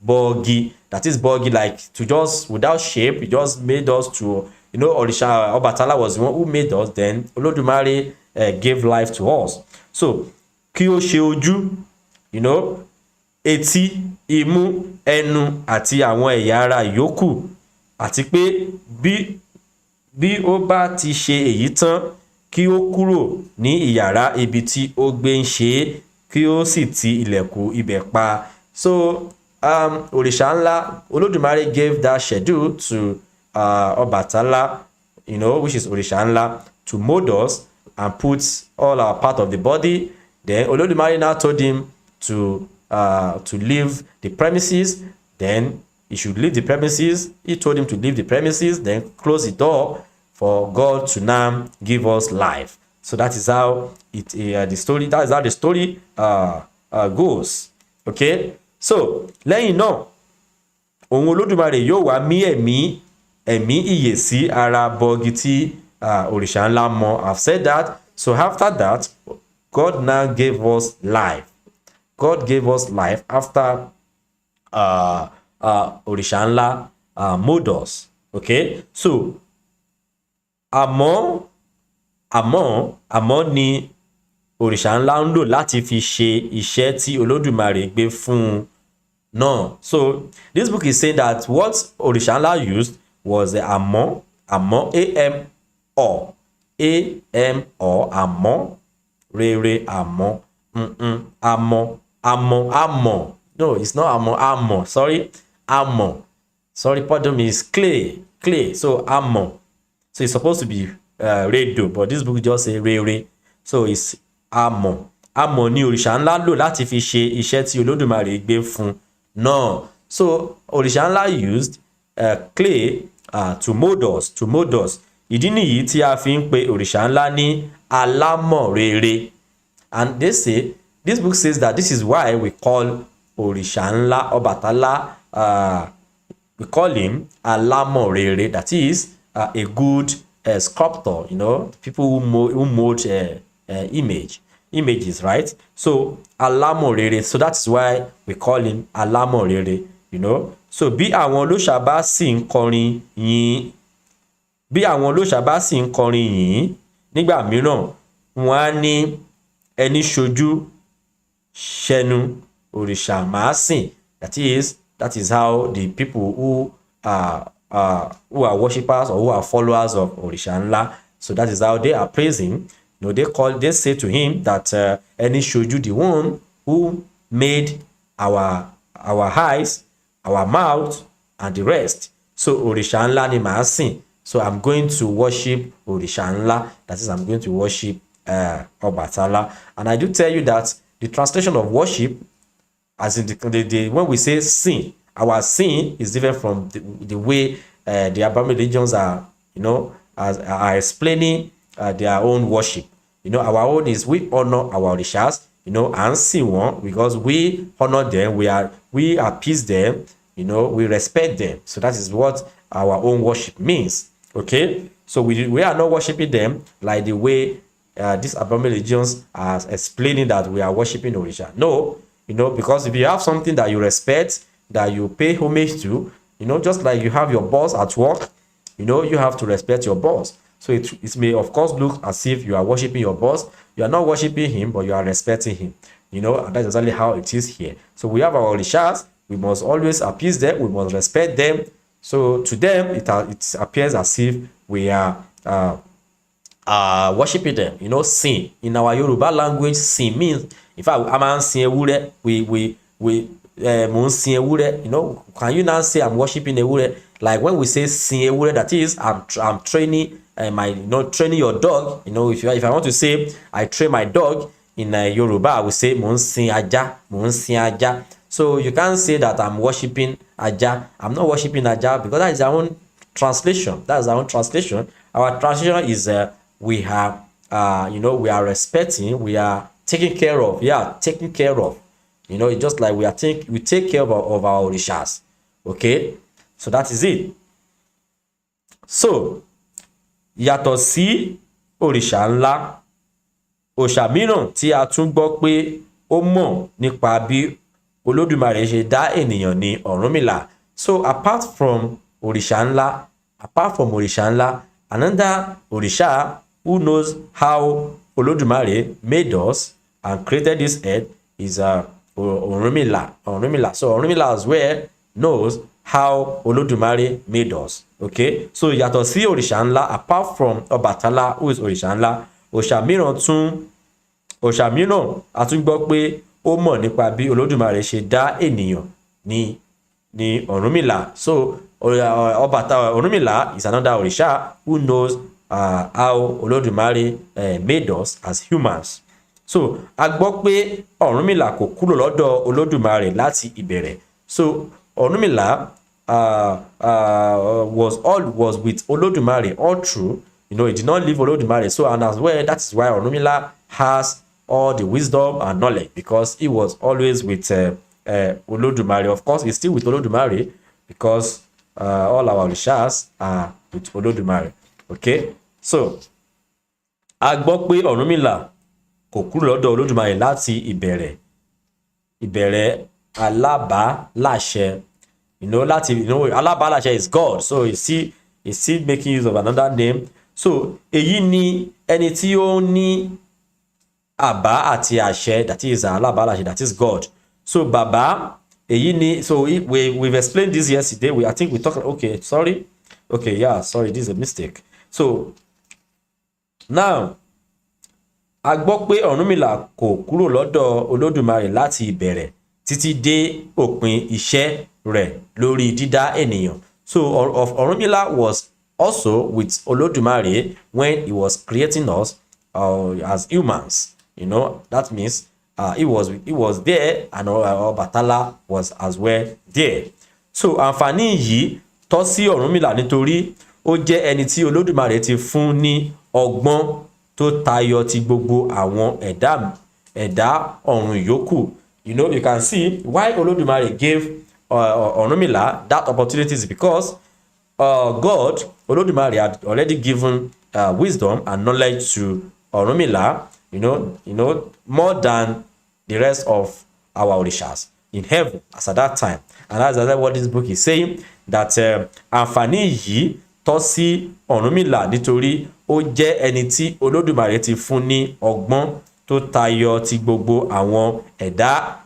bọ́ọ̀gì. That is bọ́ọ̀gì, like to just without shape, he just made us to, òrìṣà Ọbàtálá was the one who made us. Then Olódùmarè gave life to us. So kí ó ṣe ojú, etí, imú, ẹnu àti àwọn ẹ̀yà ara yòókù, àti pé bí ó bá ti ṣe èyí tán, kí ó kúrò ní ìyàrá ibi tí ó gbé ń ṣe, kí ó sì ti ilẹ̀kùn ibẹ̀ pa. So òrìṣà ńlá, Olódùmarè gave that schedule to Ọbàtálá, which is òrìṣà ńlá, to mold us and put all our part of the body. Then Olódùmarè now told him to leave the premises. Then he should leave the premises. He told him to leave the premises, then close the door for God to now give us life. So that is how the story goes. Okay. So lẹ́yìn náà, òun Olódùmarè yóò wá mí ẹ̀mí ìyè sí ara bọ́ọ̀gì tí òrìṣà ńlá mọ. I've said that. So after that, God now gave us life. God gave us life after òrìṣà ńlá mold us. Okay. So àmọ́ ni òrìṣà ńlá ń lò láti fi ṣe iṣẹ́ tí Olódùmarè gbé fún un náà. So this book is saying that what òrìṣà ńlá used was the àmọ́, A-M-O, àmọ́, rere, àmọ́, àmọ́. No, it's not àmọ́. Sorry, àmọ́. Sorry, pardon me, it's clay. So àmọ́. So it's supposed to be redo, but this book just say rere. So it's àmọ́. Àmọ́ ni òrìṣà ńlá lò láti fi ṣe iṣẹ́ tí Olódùmarè gbé fún náà. So òrìṣà ńlá used clay to mold us. Ìdí nìyí tí a fi ń pe òrìṣà ńlá ní alámọ̀ rere. And this book says that this is why we call òrìṣà ńlá Ọbàtálá, we call him alámọ̀ rere. That is a good sculptor, people who mold images, right? So alámọ̀ rere. So that is why we call him alámọ̀ rere, So bí àwọn olóṣà bá sì ń kọrin yìn, nígbà mìíràn wọ́n á ní ẹni ṣojú ṣẹnu òrìṣà máa sìn. That is how the people who are worshippers or who are followers of òrìṣà ńlá, so that is how they are praising. They say to him that ẹni ṣojú, the one who made our eyes, our mouth, and the rest. So òrìṣà ńlá ni màá sìn. So I'm going to worship òrìṣà ńlá. That is, I'm going to worship Ọbàtálá. And I do tell you that the translation of worship, as in when we say sin, our sin is different from the way the Yoruba religions are explaining their own worship. Our own is we honor our òrìṣàs, and sin one because we honor them, we appease them, we respect them. So that is what our own worship means. Okay, so we are not worshiping them like the way these Yoruba religions are explaining that we are worshiping òrìṣà. No, because if you have something that you respect, that you pay homage to, just like you have your boss at work, you have to respect your boss. So it may of course look as if you are worshiping your boss. You are not worshiping him, but you are respecting him. You know, and that's exactly how it is here. So we have our Orishas. We must always appease them. We must respect them. So to them, it appears as if we are worshiping them. You know, sin. In our Yoruba language, sin means, in fact, I'm sin ewure. We sin ewure. You know, can you now say I'm worshiping ewure? Like when we say sin ewure, that is, I'm training training your dog. You know, if I want to say I train my dog in Yoruba, I will say mo sin aja, mo sin aja. So you can't say that I'm worshiping aja. I'm not worshiping aja, because that is our own translation. That is our own translation. Our translation is we are we are respecting, we are taking care of. Yeah, taking care of. You know, it's just like we take care of our orishas. Okay, so that is it. So yàtọ̀ sí òrìṣà ńlá, òòṣà mìíràn tí a tún gbọ́ pé ó mọ̀ nípa bí Olódùmarè ṣe dá ènìyàn ní Ọ̀rúnmìlà. So apart from òrìṣà ńlá, another òrìṣà who knows how Olódùmarè made us and created this earth is Ọ̀rúnmìlà. So Ọ̀rúnmìlà as well knows how Olodumare made us. Okay, so yàtọ̀ sí òrìṣà ńlá, apart from Ọbàtálá, who is òrìṣà ńlá, òòṣà mìíràn a tún gbọ́ pé ó mọ̀ nípa bí Olódùmarè ṣe dá ènìyàn ní Ọ̀rúnmìlà. So Ọ̀rúnmìlà is another òrìṣà who knows how Olódùmarè made us as humans. So a gbọ́ pé Ọ̀rúnmìlà kò kúrò lọ́dọ̀ Olódùmarè láti ìbẹ̀rẹ̀. So Ọ̀rúnmìlà was with Olodumare all through. You know, he did not leave Olodumare. So, and as well, that is why Ọ̀rúnmìlà has all the wisdom and knowledge, because he was always with Olodumare. Of course, he's still with Olodumare, because all our Orishas are with Olodumare. Okay, so a gbọ́ pé Ọ̀rúnmìlà kò kúrò lọ́dọ̀ Olódùmarè láti ìbẹ̀rẹ̀ alábàáláṣẹ. Alábàáláṣẹ is God. So he's still making use of another name. So èyí ni ẹni tí ó ní àbá àti àṣẹ, that is alábàáláṣẹ, that is God. So bàbá èyí ni, so we've explained this yesterday. I think we talked, okay, sorry, this is a mistake. So now a gbọ́ pé Ọ̀rúnmìlà kò kúrò lọ́dọ̀ Olódùmarè láti ìbẹ̀rẹ̀ títí dé òpin iṣẹ́ rẹ̀ lórí dídá ènìyàn. So Ọ̀rúnmìlà was also with Olodumare when he was creating us as humans. You know, that means he was there, and Ọbàtálá was as well there. So àǹfààní yìí tọ́ sí Ọ̀rúnmìlà nítorí ó jẹ́ ẹni tí Olódùmarè ti fún ní ọgbọ́n tó tayọ ti gbogbo àwọn ẹ̀dá ọ̀run yòókù. You know, you can see why Olodumare gave Ọ̀rúnmìlà that opportunity is because God, Olodumare, had already given wisdom and knowledge to Ọ̀rúnmìlà, you know, more than the rest of our Orishas in heaven as at that time. And that's what this book is saying, that àǹfààní yìí tọ́ sí Ọ̀rúnmìlà nítorí ó jẹ́ ẹni tí Olódùmarè ti fún ní ọgbọ́n tó tayọ ti gbogbo àwọn ẹ̀dá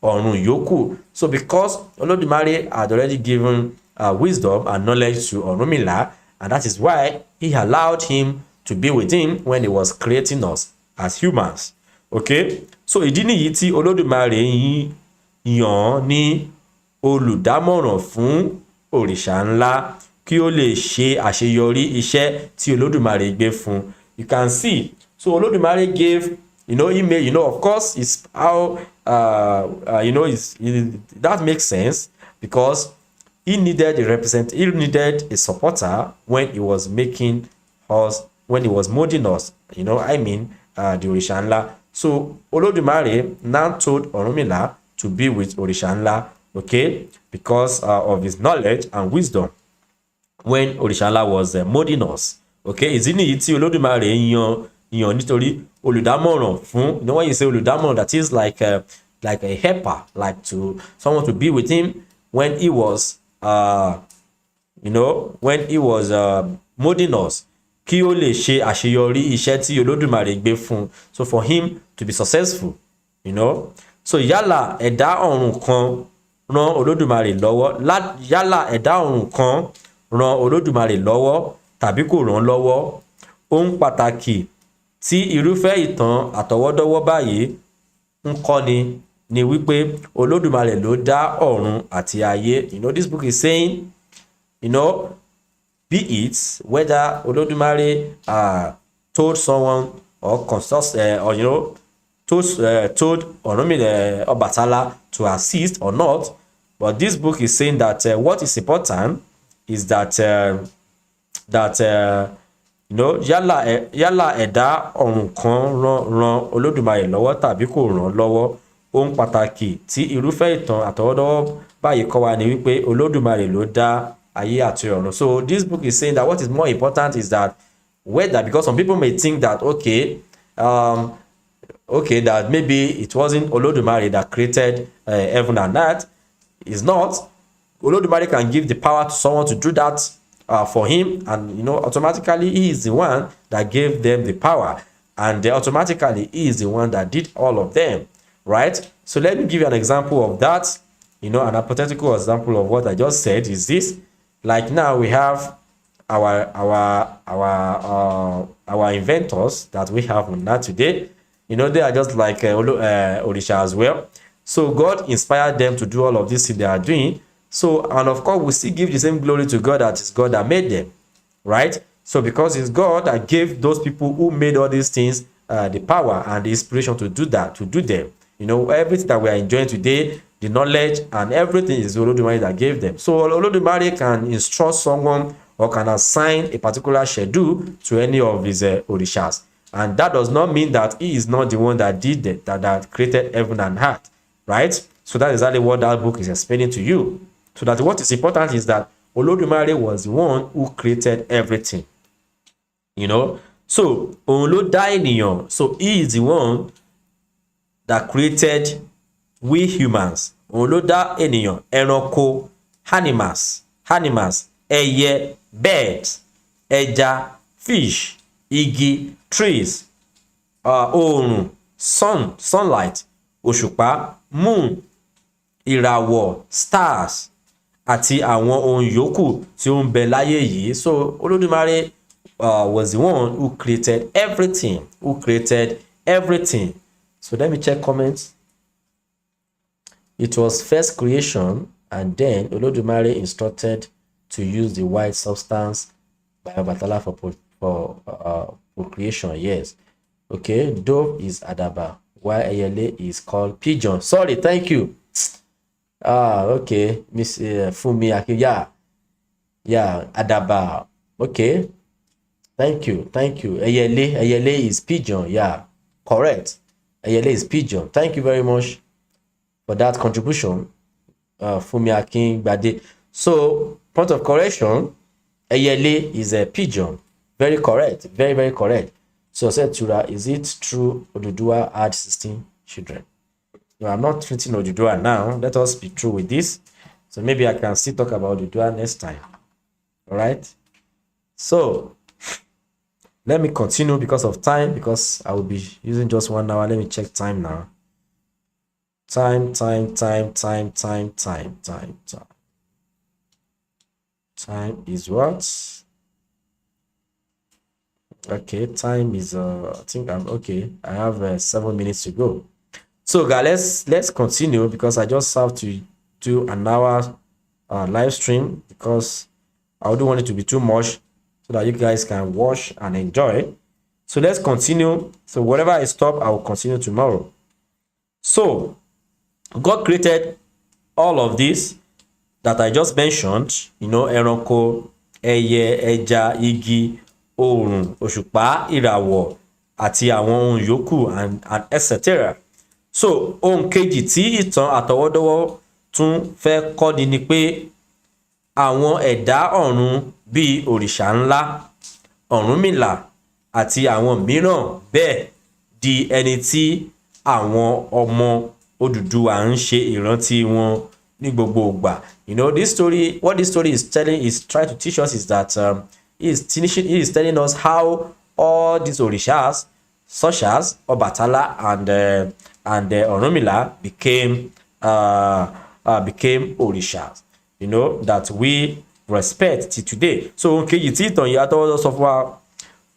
ọ̀run yòókù. So because Olodumare had already given wisdom and knowledge to Ọ̀rúnmìlà, and that is why he allowed him to be with him when he was creating us as humans. Okay, so ìdí nìyí tí Olódùmarè yàn ní olùdámọ̀ràn fún òrìṣà ńlá kí ó lè ṣe àṣeyọrí iṣẹ́ tí Olódùmarè gbé fún. You can see, so Olódùmarè gave, he made, of course, it's how, that makes sense, because he needed a supporter when he was making us, when he was molding us, the Òrìṣà ńlá. So Olodumare now told Ọ̀rúnmìlà to be with Òrìṣà ńlá, okay, because of his knowledge and wisdom when Òrìṣà ńlá was molding us. Okay, ìdí nìyí tí Olódùmarè yan nítorí olùdámọ̀ràn fún, when you say olùdámọ̀ràn, that is like a helper, like to someone to be with him when he was molding us. kí ó lè ṣe àṣeyọrí iṣẹ́ tí Olódùmarè gbé fún, so for him to be successful, you know. So yálà ẹ̀dá ọ̀run kan ran Olódùmarè lọ́wọ́, yálà ẹ̀dá ọ̀run kan ran Olódùmarè lọ́wọ́ tàbí kò ràn lọ́wọ́. Ohun pàtàkì tí irúfẹ́ ìtàn àtọwọ́dọ́wọ́ báyìí ń kọ́ni ni wípé Olódùmarè ló dá ọ̀run àti ayé. You know, this book is saying, you know, be it whether Olodumare told someone or or you know, told Obatala to assist or not, but this book is saying that what is important is that you know, yálà ẹ̀dá ọ̀run kan ran Olódùmarè lọ́wọ́ tàbí kò ràn lọ́wọ́. Ohun pàtàkì tí irúfẹ́ ìtàn àtọwọ́dọ́wọ́ báyìí kọ́ wa ni wípé Olódùmarè ló dá ayé àti ọ̀run. So this book is saying that what is more important is that whether, because some people may think that okay, that maybe it wasn't Olodumare that created heaven and earth. It's not. Olodumare can give the power to someone to do that for him, and you know, automatically he is the one that gave them the power, and automatically he is the one that did all of them, right? So let me give you an example of that. You know, an hypothetical example of what I just said is this. Like now we have our inventors that we have on that today. You know, they are just like Orisha as well. So God inspired them to do all of this thing they are doing. So, and of course, we still give the same glory to God that is God that made them, right? So because it's God that gave those people who made all these things the power and the inspiration to do that, to do them. You know, everything that we are enjoying today, the knowledge and everything is Olodumare that gave them. So Olodumare can instruct someone or can assign a particular schedule to any of his Orishas. And that does not mean that he is not the one that did it, that created heaven and earth, right? So that is exactly what that book is explaining to you. So that what is important is that Olodumare was the one who created everything, you know. So so he is the one that created we humans. Ẹranko, animals, ẹyẹ, birds, ẹja, fish, igi, trees, oòrùn, sunlight, òṣùpá, moon, ìràwọ̀, stars, àti àwọn ohun yòókù tí ó ń bẹ láyé yìí. So Olodumare was the one who created everything. So let me check comments. It was first creation, and then Olodumare instructed to use the white substance by Obatala for procreation. Yes. Okay. Dove is Adaba, while Eyele is called pigeon. Sorry. Thank you. Okay. Miss Fumi Aki. Yeah. Adaba. Okay. Thank you. Eyele is pigeon. Yeah. Correct. Eyele is pigeon. Thank you very much for that contribution, Fumi Akin Gbade. So, point of correction, Eyele is a pigeon. Very correct. Very, very correct. So, said Tura, is it true Oduduwa had 16 children? No, I'm not treating Oduduwa now. Let us be true with this. So, maybe I can still talk about Oduduwa next time. All right? So, let me continue because of time, because I will be using just 1 hour. Let me check time now. Time is what? Okay, time is I think I'm okay. I have 7 minutes to go. So guys, let's continue, because I just have to do an hour live stream, because I don't want it to be too much, so that you guys can watch and enjoy. So let's continue. So whatever I stop, I will continue tomorrow. So God created all of this that I just mentioned, you know, ẹranko, ẹyẹ, ẹja, igi, oòrùn, òṣùpá, ìràwọ̀, àti àwọn ohun yòókù and etc. So ohun kejì tí ìtàn àtọwọ́dọ́wọ́ tún fẹ́ kọ́ni ni pé àwọn ẹ̀dá ọ̀run bíi òrìṣà ńlá, Ọ̀rúnmìlà, àti àwọn mìíràn bẹ́ẹ̀ di ẹni tí àwọn ọmọ Odùduwà ń ṣe ìrántí wọn ní gbogbo ìgbà. You know, this story, what this story is telling, is trying to teach us is that he is telling us how all these orishas, such as Obatala and Orunmila, became orishas, you know, that we respect till today. So okay, tí ìtàn yìí àtọwọ́dọ́ sọ fún wa,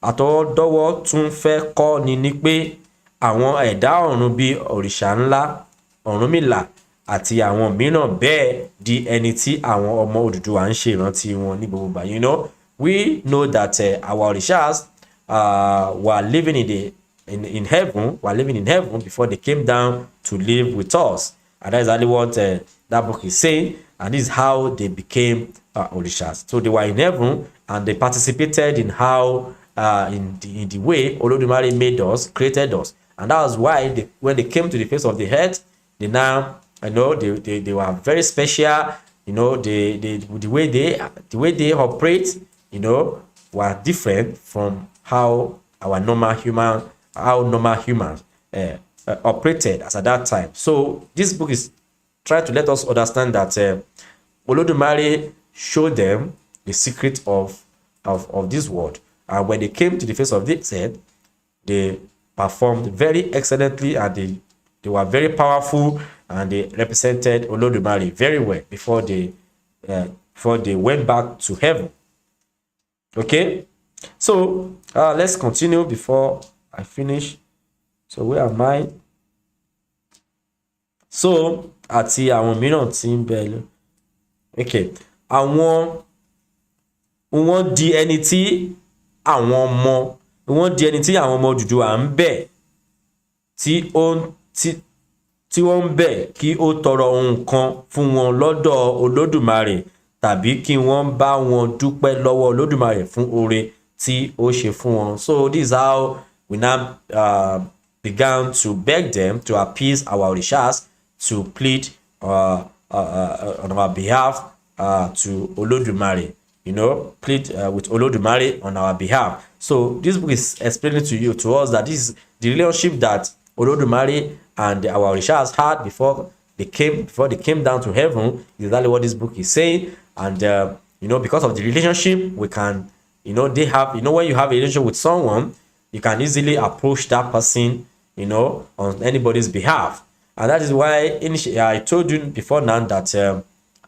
àtọwọ́dọ́wọ́ tún fẹ́ kọ́ ni pé àwọn ẹ̀dá ọ̀run bíi òrìṣà ńlá Ọ̀rúnmìlà àti àwọn mìíràn bẹ́ẹ̀ di ẹni tí àwọn ọmọ Odùduwà ń ṣe ìrántí wọn ní gbogbo ìgbà. You know, we know that our orishas were living in heaven, before they came down to live with us. And that is exactly what that book is saying. And this is how they became orishas. So they were in heaven and they participated in how, in the way Olodumare made us, created us. And that was why when they came to the face of the earth, they now, you know, they were very special. You know, the way they operate, you know, were different from how normal humans operated as at that time. So this book is trying to let us understand that Olodumare showed them the secret of this world, and when they came to the face of this earth, they performed very excellently, and they were very powerful, and they represented Olodumare very well before they went back to heaven. Okay, so let's continue before I finish. So where am I? So àti àwọn mìíràn tí ń bẹ lọ. Okay, wọ́n di ẹni tí àwọn ọmọ Odùduwà ń bẹ̀ tí wọ́n ń bẹ̀ kí ó tọrọ ohun kan fún wọn lọ́dọ̀ Olódùmarè, tàbí kí wọ́n bá wọn dúpẹ́ lọ́wọ́ Olódùmarè fún oore tí ó ṣe fún wọn. So this is how we now began to beg them to appease our orishas to plead on our behalf to Olodumare, you know, plead with Olodumare on our behalf. So this book is explaining to us that this is the relationship that Olodumare and our orishas had before they came down to heaven. Is exactly what this book is saying. And you know, because of the relationship, we can, you know, they have, you know, when you have a relationship with someone, you can easily approach that person, you know, on anybody's behalf. And that is why I told you before now that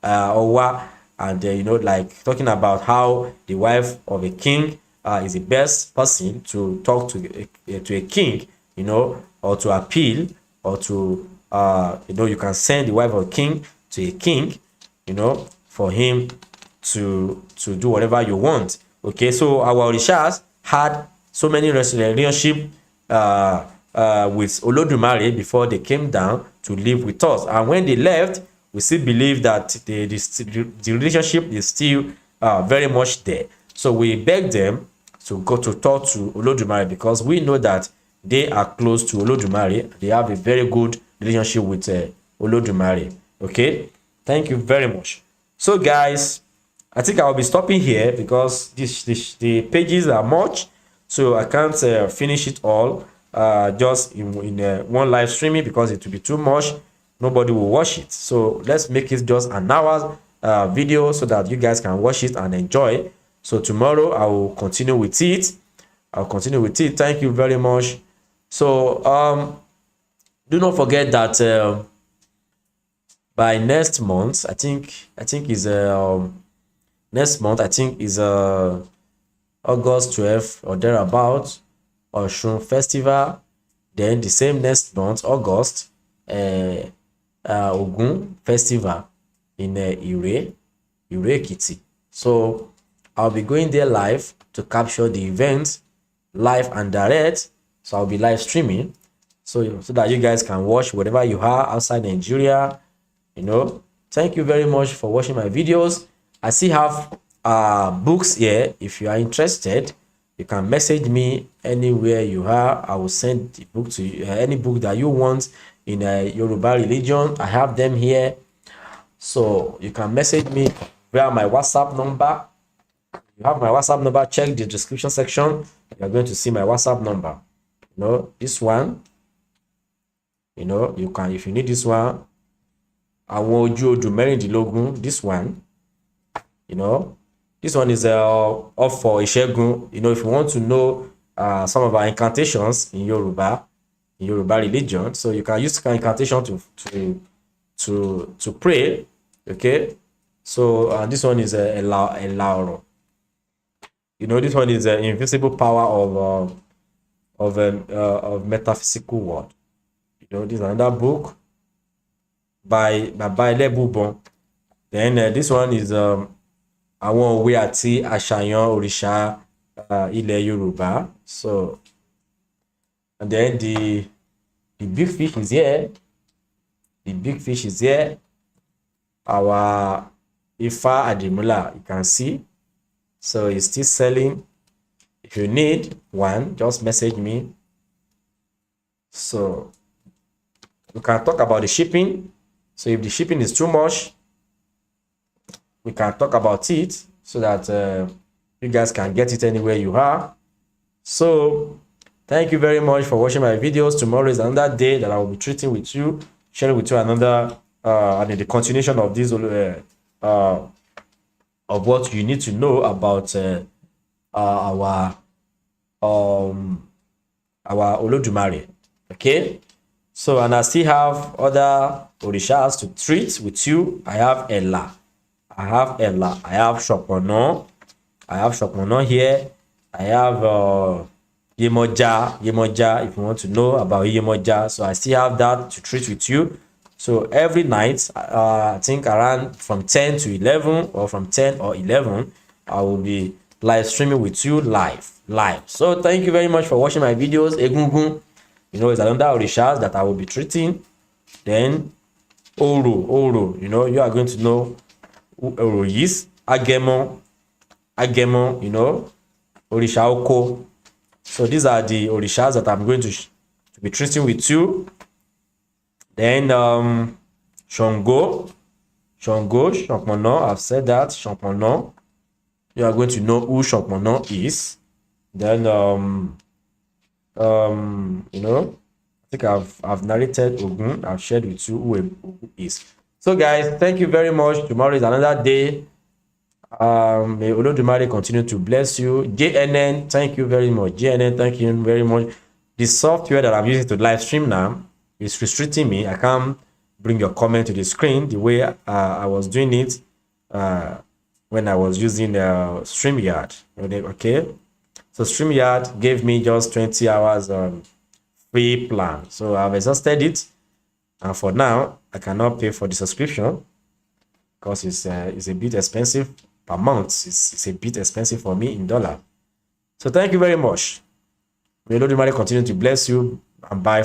Owa and you know, like talking about how the wife of a king is the best person to talk to a king, you know, or to appeal, or to you know, you can send the wife of a king to a king, you know, for him to do whatever you want. Okay, so our orishas had so many relationship with Olodumare before they came down to live with us, and when they left, we still believe that the relationship is still very much there. So we beg them to go to talk to Olodumare, because we know that they are close to Olodumare. They have a very good relationship with Olodumare. Okay, thank you very much. So guys, I think I will be stopping here because the pages are much, so I can't finish it all just in one live streaming, because it will be too much. Nobody will watch it. So let's make it just an hour video so that you guys can watch it and enjoy. So tomorrow I will continue with it. Thank you very much. So do not forget that by next month, I think is next month, I think is August 12th or thereabout, Osun Festival. Then the same next month, August, Ogun Festival in Ire Ekiti. So I'll be going there live to capture the event live and direct. So I'll be live streaming, so that you guys can watch whatever you are outside Nigeria. You know, thank you very much for watching my videos. I still have books here. If you are interested, you can message me anywhere you are. I will send the book to you, any book that you want in Yoruba Religion. I have them here, so you can message me via my WhatsApp number. You have my WhatsApp number. Check the description section. You are going to see my WhatsApp number. You know, this one, you know, you can, if you need this one, I want you to marry the logo. This one, you know, This one is off for Ishegun. You know, if you want to know some of our incantations in Yoruba religion, so you can use incantation to pray. Okay, so this one is a Lauro. You know, this one is an invisible power of metaphysical word. You know, this is another book by Lebubon. Then this one is àwọn òwe àti àṣàyàn òrìṣà ilẹ̀ Yorùbá. So, and then the big fish is here. The big fish is here. Our Ifa Adimula, you can see. So it's still selling. If you need one, just message me. So we can talk about the shipping. So if the shipping is too much, we can talk about it so that you guys can get it anywhere you are. So thank you very much for watching my videos. Tomorrow is another day that I will be treating with you, sharing with you another and in the continuation of this of what you need to know about our Olodumare. Okay, so and I still have other Orishas to treat with you. I have Ella, I have Shopono, I have Shopono here. I have Yemoja, if you want to know about Yemoja. So I still have that to treat with you. So every night, I think around from 10 to 11 or from 10 or 11, I will be live streaming with you live. So thank you very much for watching my videos. Egungun, you know, is another Orishas that I will be treating. Then Oro, you know, you are going to know who Oro is. Agemo, you know, Orisha Oko. So these are the Orishas that I'm going to be treating with you. Then Shango, Shampono, I've said that, Shampono. You are going to know who Shampono is. Then you know, I think I've narrated Ogun, I've shared with you who Ogun is. So guys, thank you very much. Tomorrow is another day. May Olodumare continue to bless you. JNN, thank you very much. JNN, thank you very much. The software that I'm using to live stream now is restricting me. I can't bring your comment to the screen the way I was doing it when I was using StreamYard. Okay, so StreamYard gave me just 20 hours free plan. So I've exhausted it, and for now I cannot pay for the subscription because it's a bit expensive per month. It's a bit expensive for me in dollar. So thank you very much. May Olodumare continue to bless you, and bye.